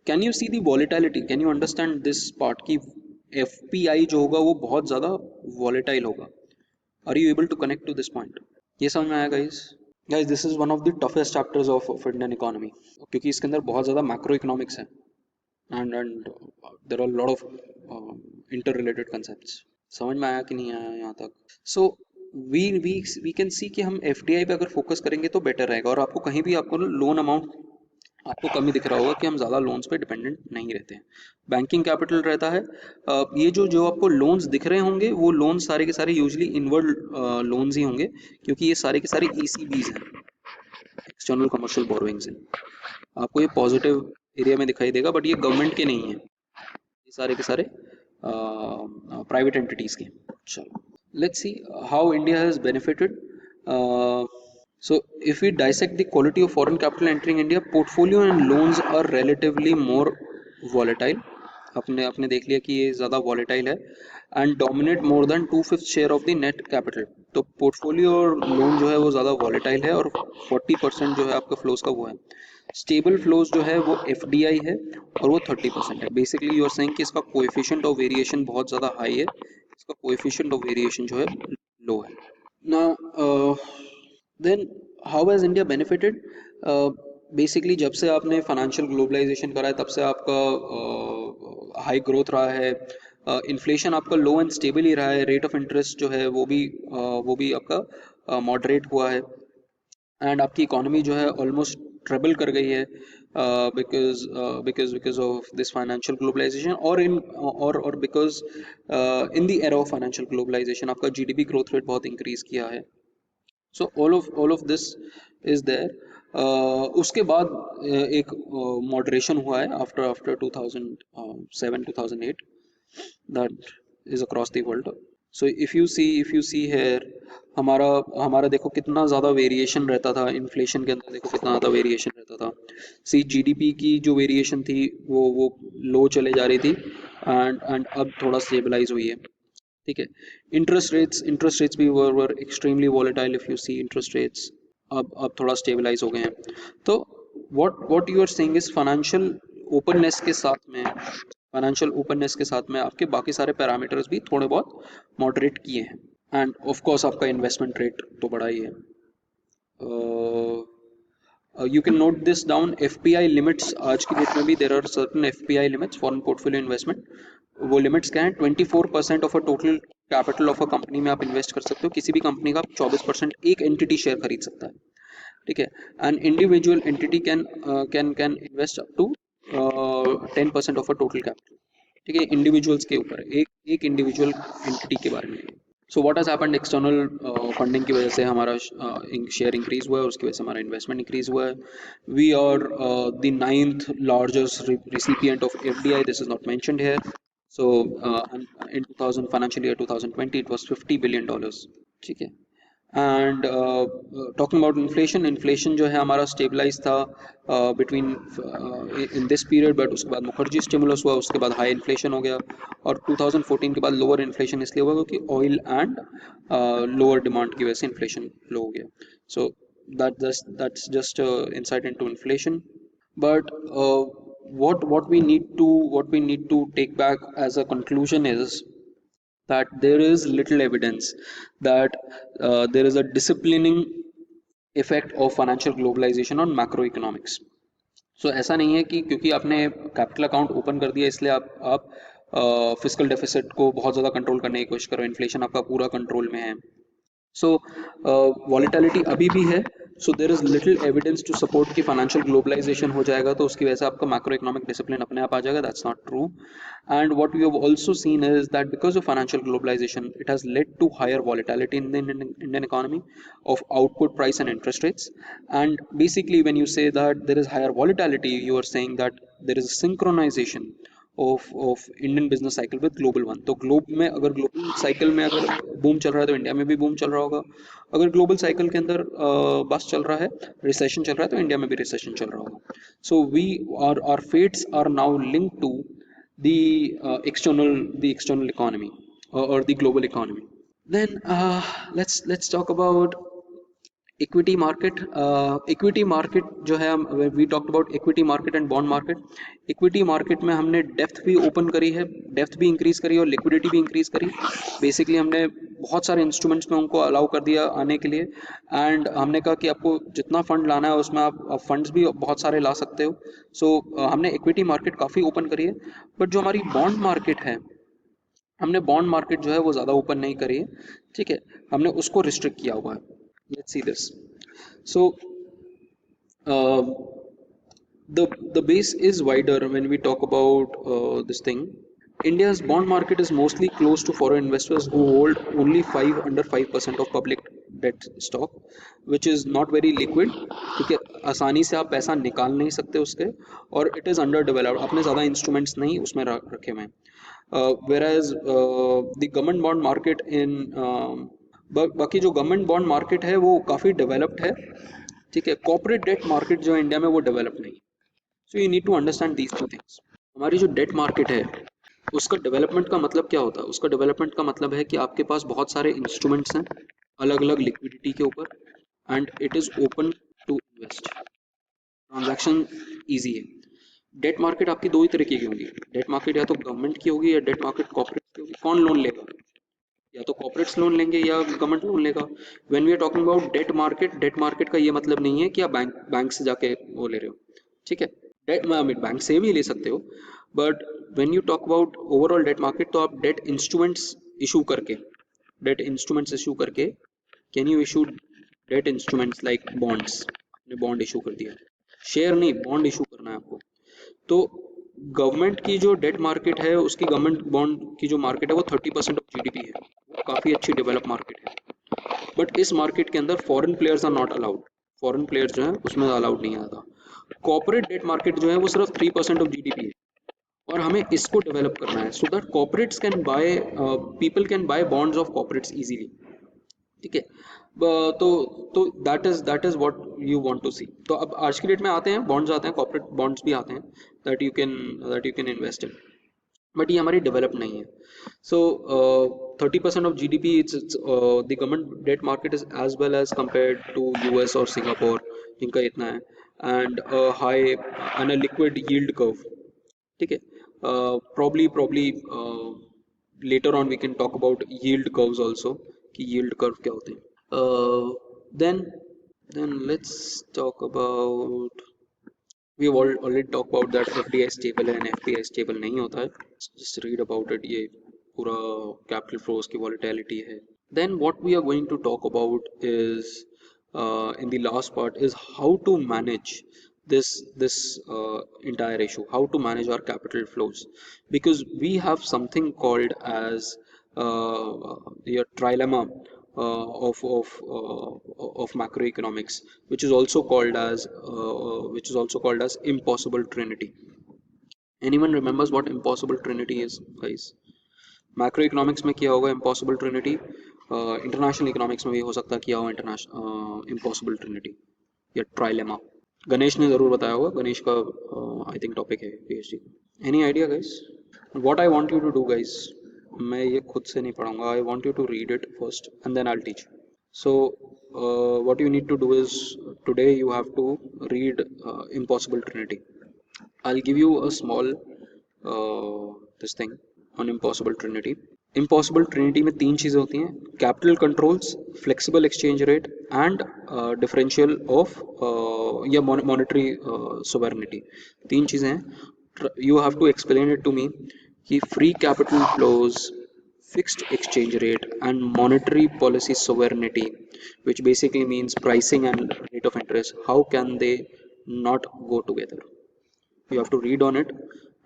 [SPEAKER 1] can you see the volatility, can you understand this part की एफपीआई जो होगा वो बहुत ज़्यादा वॉलेटाइल होगा. Are you able to connect to this point? ये समझ में आया guys? This is one of the toughest chapters of Indian economy, क्योंकि इसके अंदर बहुत ज़्यादा मैक्रो इकोनॉमिक्स है, and there are lot of interrelated concepts. समझ में आया कि नहीं आया यहाँ तक? सो वी कैन सी कि हम एफडीआई पे अगर फोकस करेंगे तो बेटर रहेगा, और आपको कहीं भी आपको लोन अमाउंट आपको कमी दिख रहा होगा कि हम ज़्यादा लोन्स पे डिपेंडेंट नहीं रहते हैं. बैंकिंग कैपिटल रहता है. ये जो आपको लोन्स दिख रहे होंगे वो लोन्स सारे के सारे यूजली इनवर्ड लोन्स ही होंगे, क्योंकि ये सारे के सारे ईसीबीज हैं, एक्सटर्नल कमर्शियल बोरोइंग्स हैं. आपको ये पॉजिटिव एरिया में दिखाई देगा, बट ये गवर्नमेंट के नहीं है, ये सारे के सारे प्राइवेट एंटिटीज़ के. चलो, let's see how India has benefited. So if we dissect the quality of foreign capital entering India, portfolio and loans are relatively more volatile. आपने देख लिया कि ये ज़्यादा volatile है, and dominate more than 2/5 share of the net capital. तो पोर्टफोलियो और लोन जो है वो ज़्यादा volatile है, और 40% जो है आपका फ्लोज का वो है. स्टेबल फ्लोज जो है वो एफडीआई है, और वो 30% है. बेसिकली यू आर सेइंग कि इसका कोएफिशिएंट ऑफ वेरिएशन बहुत ज़्यादा हाई है, इसका कोएफिशिएंट ऑफ वेरिएशन जो है लो है. Now then how has India benefited? Basically जब से आपने फाइनेंशियल ग्लोबलाइजेशन करा है तब से आपका हाई ग्रोथ रहा है, इन्फ्लेशन आपका लो एंड स्टेबल ही रहा है, रेट ऑफ इंटरेस्ट जो है वो भी आपका मॉडरेट हुआ है, एंड आपकी इकोनॉमी जो है ऑलमोस्ट ट्रिपल कर गई है, because of this financial globalisation, और because in the era of financial globalisation आपका जीडीपी ग्रोथ रेट बहुत इंक्रीज किया है. So all of this is there. उसके बाद एक मॉडरेशन हुआ है after 2007-2008, that is across the world. So if you see here, हमारा देखो कितना ज़्यादा वेरिएशन रहता था इन्फ्लेशन के अंदर, देखो कितना ज़्यादा वेरिएशन रहता था. सी जीडीपी की जो वेरिएशन थी वो लो चले जा रही थी, एंड अब थोड़ा स्टेबलाइज हुई है. ठीक है, इंटरेस्ट रेट्स भी were extremely volatile. If you see interest rates अब थोड़ा स्टेबलाइज हो गए हैं. तो what you are saying is financial openness के साथ में आपके बाकी सारे पैरामीटर्स भी थोड़े बहुत मॉडरेट किए हैं, एंड ऑफ कोर्स आपका इन्वेस्टमेंट रेट तो बड़ा ही है. You can note this down. FPI limits आज की डेट में भी there are certain FPI limits, foreign portfolio investment. वो लिमिट्स क्या हैं? 24% of a total capital of a company में आप इन्वेस्ट कर सकते हो. किसी भी कंपनी का 24% एक एंटिटी शेयर खरीद सकता है, ठीक है. An individual entity can invest up to 10% of a total capital, ठीक है. इंडिविजुअल्स के ऊपर एक इंडिविजुअल एंटिटी के बारे में. So what has happened, external funding की वजह से हमारा शेयर इंक्रीज हुआ है, उसकी वजह से हमारा इन्वेस्टमेंट इंक्रीज हुआ है. We are the 9th largest recipient of FDI. This is not mentioned here. So in 2000 financial year 2020 it was $50 billion, ठीक है. एंड टॉकिंग अबाउट इन्फ्लेशन जो है हमारा स्टेबलाइज था between in this period, but उसके बाद मुखर्जी स्टिमुलस हुआ, उसके बाद हाई इन्फ्लेशन हो गया, और 2014 के बाद लोअर इन्फ्लेशन इसलिए हुआ क्योंकि ऑयल एंड लोअर डिमांड की वजह से इन्फ्लेशन लो हो गया. सो that's just insight into inflation. But what we need to take back as a conclusion is that there is little evidence that there is a disciplining effect of financial globalization on macroeconomics. So ऐसा नहीं है कि क्योंकि आपने कैपिटल अकाउंट ओपन कर दिया इसलिए आप फिस्कल डेफिसिट को बहुत ज़्यादा कंट्रोल करने की कोशिश करो, इन्फ्लेशन आपका पूरा कंट्रोल में है. सो वॉलेटिलिटी अभी भी है. So there is little evidence to support कि फाइनेंशियल ग्लोबलाइजेशन हो जाएगा तो उसकी वजह से आपका मैक्रो इकोनॉमिक डिसिप्लिन अपने आप आ जाएगा. That's not true. And what we have also seen is that because of financial globalisation it has led to higher volatility in the Indian economy of output price and interest rates. And basically when you say that there is higher volatility, you are saying that there is synchronisation of Indian business cycle with global one. तो ग्लोब में अगर ग्लोबल साइकिल में अगर बूम चल रहा है तो इंडिया में भी बूम चल रहा होगा. अगर ग्लोबल साइकिल के अंदर बस चल रहा है, रिसेशन चल रहा है, तो इंडिया में भी रिसेशन चल रहा होगा. So we our fates are now linked to the external economy or the global economy. Then let's talk about equity market जो है, we talked about equity market and bond market. Equity market में हमने डेप्थ भी ओपन करी है, डेप्थ भी इंक्रीज करी और लिक्विडिटी भी इंक्रीज करी. बेसिकली हमने बहुत सारे इंस्ट्रूमेंट्स में उनको अलाउ कर दिया आने के लिए, एंड हमने कहा कि आपको जितना फंड लाना है उसमें आप फंड्स भी बहुत सारे ला सकते हो. सो हमने इक्विटी मार्केट काफ़ी ओपन करी है. बट जो हमारी बॉन्ड मार्केट है, हमने बॉन्ड मार्केट जो है वो ज़्यादा ओपन नहीं करी है, ठीक है. हमने उसको रिस्ट्रिक्ट किया हुआ है. Let's see this. So uh, the base is wider when we talk about this thing. India's bond market is mostly closed to foreign investors who hold only under 5% of public debt stock, which is not very liquid. ठीक है, आसानी से आप पैसा निकाल नहीं सकते उसके, और it is underdeveloped. आपने ज़्यादा इंस्ट्रूमेंट्स नहीं उसमें रखे हुए हैं. Whereas the government bond market in बाकी जो गवर्नमेंट बॉन्ड मार्केट है वो काफ़ी डेवलप्ड है, ठीक है. कॉर्पोरेट डेट मार्केट जो है इंडिया में वो डेवलप नहीं. So you need to understand these two things. हमारी जो डेट मार्केट है उसका डेवलपमेंट का मतलब क्या होता है? उसका डेवलपमेंट का मतलब है कि आपके पास बहुत सारे इंस्ट्रूमेंट्स हैं अलग अलग लिक्विडिटी के ऊपर, and it is open to invest. Transaction easy है. डेट मार्केट आपकी दो ही तरीके की होगी. डेट मार्केट या तो गवर्नमेंट की होगी या डेट मार्केट कॉर्पोरेट की होगी. कौन लोन लेगा? या तो कॉर्पोरेट्स लोन लेंगे या गवर्नमेंट लोन लेगा. When we are talking about debt market का ये मतलब नहीं है कि आप बैंक से जाके वो ले रहे हो, ठीक है. डेट बैंक से भी ले सकते हो, but when you talk about overall debt market तो आप डेट इंस्ट्रूमेंट्स इशू करके can you issue debt instruments like bonds. आपने बॉन्ड इशू कर दिया, शेयर नहीं बॉन्ड इशू करना है आपको. तो गवर्नमेंट की जो डेट मार्केट है, उसकी गवर्नमेंट बॉन्ड की जो मार्केट है वो 30% ऑफ GDP है. वो काफ़ी अच्छी डेवलप मार्केट है. बट इस मार्केट के अंदर foreign players are not allowed. Foreign players जो है उसमें अलाउड नहीं आता. कॉर्पोरेट डेट मार्केट जो है वो सिर्फ 3% ऑफ GDP है, और हमें इसको डेवलप करना है so that corporates can buy people can buy bonds of corporates easily, ठीक है. तो that is what you want to see. तो अब आज की डेट में आते हैं बॉन्ड्स आते हैं, कॉर्पोरेट बॉन्ड्स भी आते हैं that you can invest in, but ये हमारी डेवलप नहीं है. So 30% of GDP it's the government debt market is as well as compared to US और सिंगापुर जिनका इतना है. and a high and a liquid yield curve. ठीक है, probably later on we can talk about yield curves also कि yield curve क्या होते हैं. Then let's talk about, we already talked about that FDI stable है and FPI stable नहीं होता है. Just read about it. ये पूरा capital flows की volatility है. Then what we are going to talk about is in the last part is how to manage this entire issue, how to manage our capital flows, because we have something called as your trilemma of macroeconomics, which is also called as impossible trinity. Anyone remembers what impossible trinity is, guys? Macro economics में किया होगा इम्पॉसिबल ट्रिनिटी, इंटरनेशनल इकोनॉमिक्स में भी हो सकता है किया हो इंटरनेशनल इम्पॉसिबल ट्रिनिटी या ट्राइलेमा. गणेश ने ज़रूर बताया होगा, गणेश का आई थिंक टॉपिक है PhD. Any idea guys? What I want you to do guys, मैं ये खुद से नहीं पढ़ाऊंगा, I want you to read it first and then I will teach. So what you need to do is today you have to read Impossible Trinity. I'll give you a small this thing on Impossible Trinity. Impossible Trinity में तीन चीज़ें होती हैं: capital controls, flexible exchange rate and differential of या मॉनेटरी सोवरेनिटी. तीन चीज़ें हैं. You have to explain it to me कि free capital flows, fixed exchange rate and monetary policy sovereignty, which basically means pricing and rate of interest, how can they not go together? You have to read on it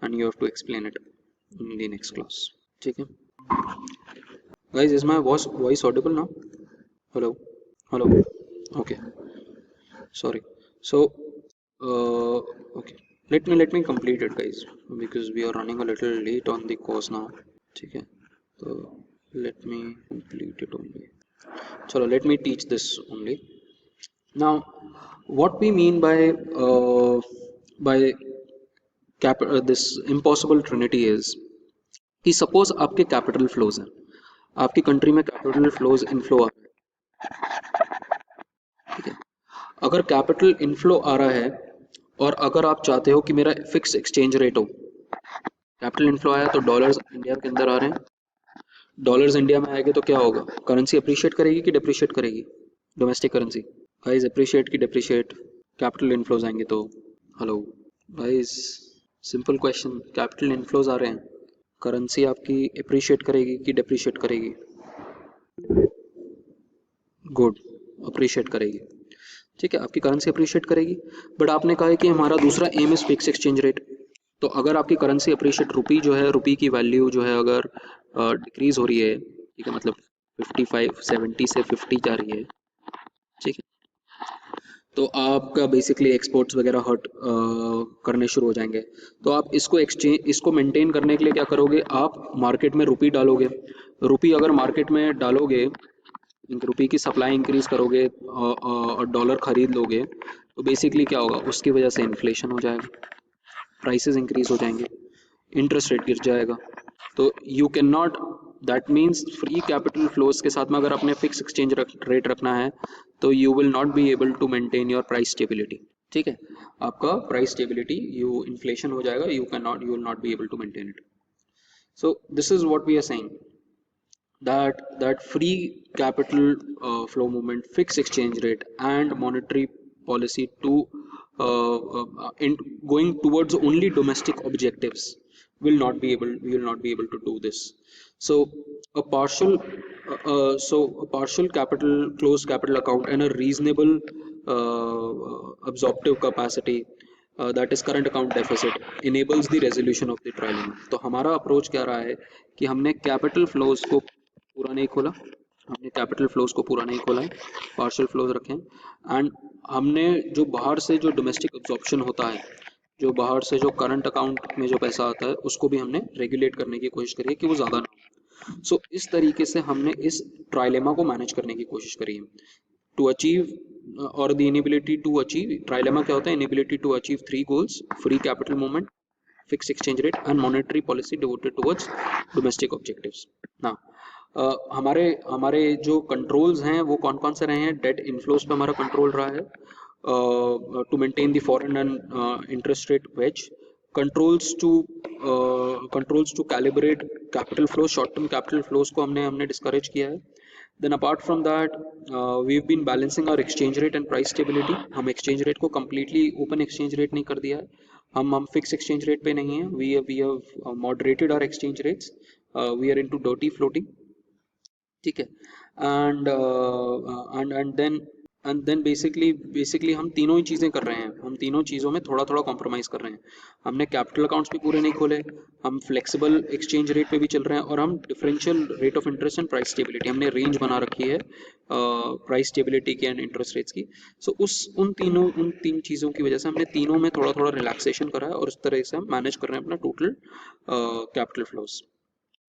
[SPEAKER 1] and you have to explain it in the next class. ठीक है guys, is my voice audible now? Hello. Okay, sorry. So okay, let me complete it guys, because we are running a little late on the course now. ठीक है, so let me complete it only. So let me teach this only. Now what we mean by this impossible trinity is कि सपोज आपके कैपिटल फ्लोज हैं, आपकी कंट्री में कैपिटल फ्लोज इनफ्लो आ रहा है. ठीक है, अगर कैपिटल इनफ्लो आ रहा है और अगर आप चाहते हो कि मेरा फिक्स एक्सचेंज रेट हो, कैपिटल इनफ्लो आया तो डॉलर्स इंडिया के अंदर आ रहे हैं, डॉलर्स इंडिया में आएंगे तो क्या होगा? करेंसी अप्रिशिएट करेगी कि डिप्रिशिएट करेगी? डोमेस्टिक करेंसी गाइस अप्रिशिएट की डिप्रिशिएट? कैपिटल इनफ्लोज आएंगे तो. Hello guys, simple question. Capital inflows आ रहे हैं, करेंसी आपकी अप्रिशिएट करेगी कि डिप्रिशिएट करेगी? गुड, अप्रिशिएट करेगी. ठीक है, आपकी करेंसी अप्रिशिएट करेगी. बट आपने कहा है कि हमारा दूसरा aim is fix exchange rate. तो अगर आपकी करेंसी अप्रिशिएट, रुपी जो है, रुपी की वैल्यू जो है अगर डिक्रीज हो रही है, ठीक है, मतलब 55 70 से 50 जा रही है, ठीक है, तो आपका बेसिकली एक्सपोर्ट्स वगैरह हर्ट करने शुरू हो जाएंगे. तो आप इसको मेंटेन करने के लिए क्या करोगे? आप मार्केट में रुपी डालोगे. रुपी अगर मार्केट में डालोगे, रुपी की सप्लाई इंक्रीज करोगे और डॉलर खरीद लोगे, तो बेसिकली क्या होगा? उसकी वजह से इन्फ्लेशन हो जाएगा, प्राइसेस इंक्रीज हो जाएंगे, इंटरेस्ट रेट गिर जाएगा. तो you can not, that means free capital flows के साथ में अगर आपने फिक्स एक्सचेंज रेट रखना है तो you will not be able to maintain your price stability. ठीक है, आपका प्राइस स्टेबिलिटी, यू इन्फ्लेशन हो जाएगा, you will not be able to maintain it. So this is what we are saying, that free capital flow movement, fixed exchange rate and monetary policy to in going towards only domestic objectives we will not be able to do this. So a partial capital, closed capital account and a reasonable absorptive capacity, that is current account deficit, enables the resolution of the trilemma. तो हमारा अप्रोच क्या रहा है कि हमने कैपिटल फ्लोज को पूरा नहीं खोला, पार्शियल फ्लोज रखे, एंड हमने जो बाहर से जो डोमेस्टिक एब्जॉर्प्शन होता है, जो बाहर से जो करंट अकाउंट में जो पैसा आता है, उसको भी हमने रेगुलेट करने की कोशिश करी है कि वो ज़्यादा ना हो. सो इस तरीके से हमने इस ट्राइलेमा को मैनेज करने की कोशिश करी है टू अचीव, और the inability to achieve. Trilemma क्या होता है? Inability to achieve 3 goals: free capital movement, fix exchange rate and monetary policy devoted towards domestic objectives. ना हमारे जो कंट्रोल्स हैं वो कौन कौन से रहे हैं? डेट इनफ्लोज पे हमारा कंट्रोल रहा है, to maintain the foreign and interest rate wedge, controls to calibrate capital flows, short term capital flows को हमने discourage किया है. Then apart from that, we've been balancing our exchange rate and price stability. हम exchange rate को completely open exchange rate नहीं कर दिया है, हम fixed exchange rate पे नहीं है. We have moderated our exchange rates. We are into dirty floating, ठीक है. एंड देन बेसिकली हम तीनों ही चीज़ें कर रहे हैं. हम तीनों चीज़ों में थोड़ा थोड़ा कॉम्प्रोमाइज़ कर रहे हैं. हमने कैपिटल अकाउंट्स भी पूरे नहीं खोले, हम फ्लेक्सिबल एक्सचेंज रेट पे भी चल रहे हैं, और हम differential rate of interest and price stability हमने रेंज बना रखी है प्राइस स्टेबिलिटी की एंड इंटरेस्ट रेट्स की. सो उन तीन चीज़ों की वजह से हमने तीनों में थोड़ा थोड़ा रिलैक्सेशन करा है, और उस तरह से हम मैनेज कर रहे हैं अपना total capital flows.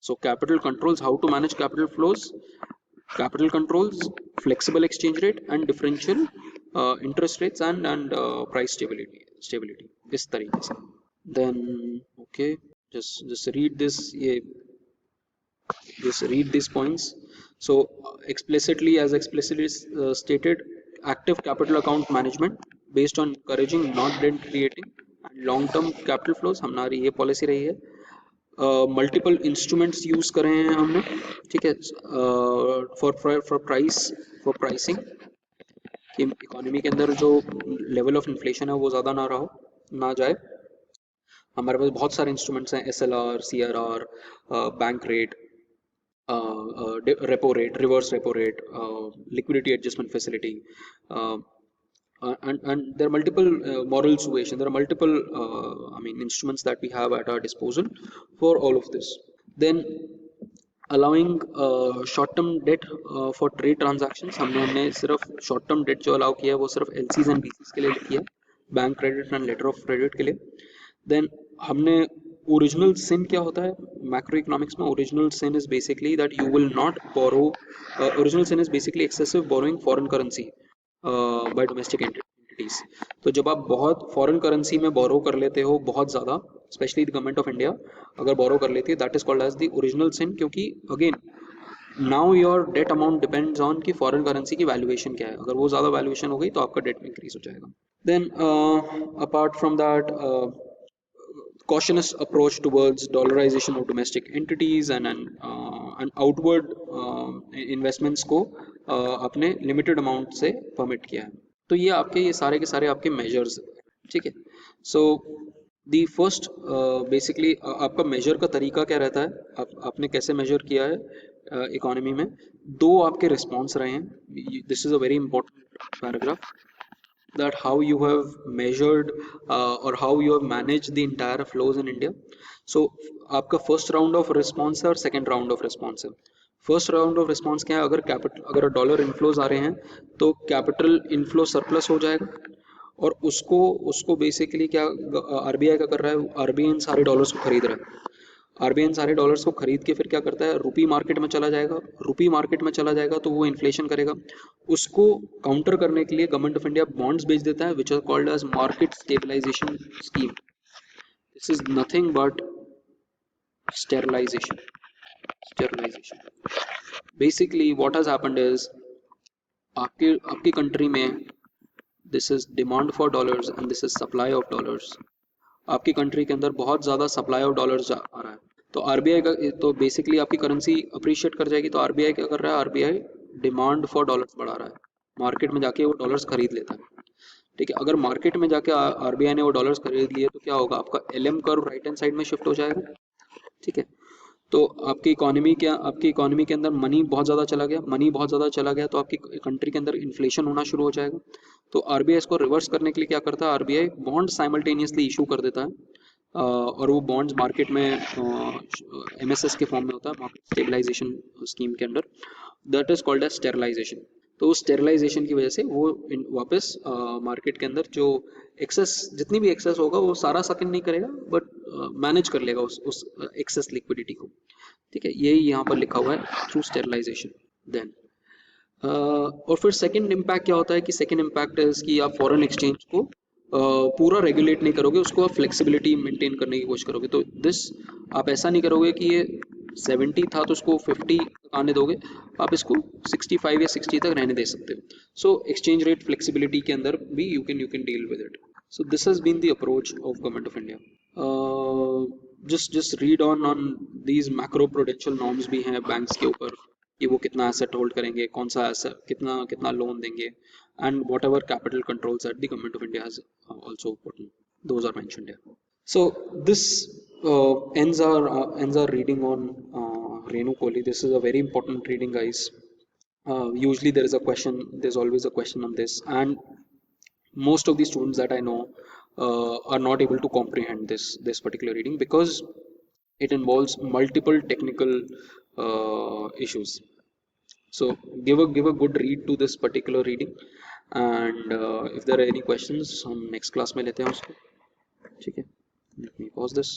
[SPEAKER 1] So capital controls, how to manage capital flows, capital controls, flexible exchange rate and differential interest rates and price stability इस तरीके से. Then okay, just read this, just read these points. So explicitly stated, active capital account management based on encouraging not debt creating and long term capital flows, हमारी ये पॉलिसी रही है. मल्टीपल इंस्ट्रूमेंट्स यूज कर रहे हैं हमने, ठीक है, फॉर प्राइसिंग कि इकोनॉमी के अंदर जो लेवल ऑफ इन्फ्लेशन है वो ज़्यादा ना जाए. हमारे पास बहुत सारे इंस्ट्रूमेंट्स हैं, SLR, CRR, bank rate, repo rate, reverse repo rate, liquidity adjustment facility, and there are multiple moral suasion, there are multiple instruments that we have at our disposal for all of this. Then allowing short term debt for trade transactions, हमने सिर्फ short term debt जो allow किया है वो सिर्फ LCs and BCs के लिए किया है, bank credit and letter of credit के लिए. देन हमने ओरिजिनल सिन क्या होता है मैक्रो इकोनॉमिक्स में, original sin is basically that you will not borrow, original sin is basically excessive borrowing foreign currency by domestic entities. तो जब आप बहुत फॉरेन करेंसी में बोरो कर लेते हो बहुत ज़्यादा, specially the government of India अगर बोरो कर लेती है, that is called as the original sin, क्योंकि again now your debt amount depends on कि फॉरेन करेंसी की वैल्यूएशन क्या है. अगर वो ज़्यादा वैल्यूएशन हो गई तो आपका डेट इंक्रीज हो जाएगा. Then apart from that, cautious approach towards dollarization of domestic entities and outward investments को अपने limited amount से permit किया है. तो ये आपके ये सारे के सारे आपके measures, ठीक है. So the first basically आपका measure का तरीका क्या रहता है, आपने कैसे measure किया है इकोनॉमी में. दो आपके response रहे हैं. This is a very important paragraph, that how you have measured or how you have managed the entire flows in India. So आपका first round of response है और second round of response है. फर्स्ट राउंड ऑफ रिस्पॉन्स क्या है, अगर डॉलर इनफ्लोज आ रहे हैं तो कैपिटल इनफ्लो सरप्लस हो जाएगा, और उसको बेसिकली क्या आरबीआई क्या कर रहा है, आरबीआई इन सारे डॉलर्स को खरीद रहा है. आरबीआई इन सारे डॉलर्स को खरीद के फिर क्या करता है, रुपी मार्केट में चला जाएगा. रुपी मार्केट में चला जाएगा तो वो इन्फ्लेशन करेगा. उसको काउंटर करने के लिए गवर्नमेंट ऑफ इंडिया बॉन्ड्स बेच देता है, which are called as market stabilisation scheme. This is nothing but sterilisation. Basically what has happened is, आपकी कंट्री में this is demand for dollars and this is supply of dollars. आपकी कंट्री के अंदर बहुत ज़्यादा सप्लाई ऑफ डॉलर्स आ रहा है, तो आरबीआई का तो बेसिकली आपकी करेंसी अप्रिशिएट कर जाएगी. तो आरबीआई क्या कर रहा है, आरबीआई डिमांड फॉर डॉलर्स बढ़ा रहा है, मार्केट में जाके वो डॉलर्स खरीद लेता है, ठीक है. अगर मार्केट में जाके आरबीआई ने वो डॉलर्स खरीद लिए तो क्या होगा, आपका LM curve right hand side में शिफ्ट हो जाएगा, ठीक है. तो आपकी इकोनॉमी के अंदर मनी बहुत ज़्यादा चला गया तो आपकी कंट्री के अंदर इन्फ्लेशन होना शुरू हो जाएगा. तो आरबीआई इसको रिवर्स करने के लिए क्या करता है, आरबीआई बॉन्ड साइमल्टेनियसली इशू कर देता है, और वो बॉन्ड्स मार्केट में एमएसएस के फॉर्म में होता है, मार्केट स्टेबलाइजेशन स्कीम के under. That is called as sterilisation. तो उस स्टेरलाइजेशन की वजह से वो वापस मार्केट के अंदर जो एक्सेस, जितनी भी एक्सेस होगा वो सारा सकिन नहीं करेगा, बट मैनेज कर लेगा उस एक्सेस लिक्विडिटी को, ठीक है. यही यहाँ पर लिखा हुआ है, थ्रू स्टेरलाइजेशन. देन और फिर सेकंड इम्पैक्ट क्या होता है कि सेकंड इम्पैक्ट इज कि आप फॉरेन एक्सचेंज को पूरा रेगुलेट नहीं करोगे, उसको आप फ्लेक्सिबिलिटी मेंटेन करने की कोशिश करोगे. तो दिस आप ऐसा नहीं करोगे कि ये 70 था तो उसको 50 आने दोगे, आप इसको 65 या 60 तक रहने दे सकते हो. सो एक्सचेंज रेट फ्लेक्सिबिलिटी के अंदर भी you can deal with it. So this has been the approach of Government of India. Just read on these macro prudential norms भी हैं banks के ऊपर कि वो कितना asset hold करेंगे, कौन सा asset कितना कितना loan देंगे, and whatever capital controls that the Government of India has also put in, those are mentioned here. So this ends our reading on Renu Kohli. This is a very important reading, guys. Usually there is a question, there's always a question on this, and most of the students that I know are not able to comprehend this particular reading because it involves multiple technical issues. So give a good read to this particular reading, and if there are any questions हम next class में लेते हैं उसको. ठीक है, let me pause this.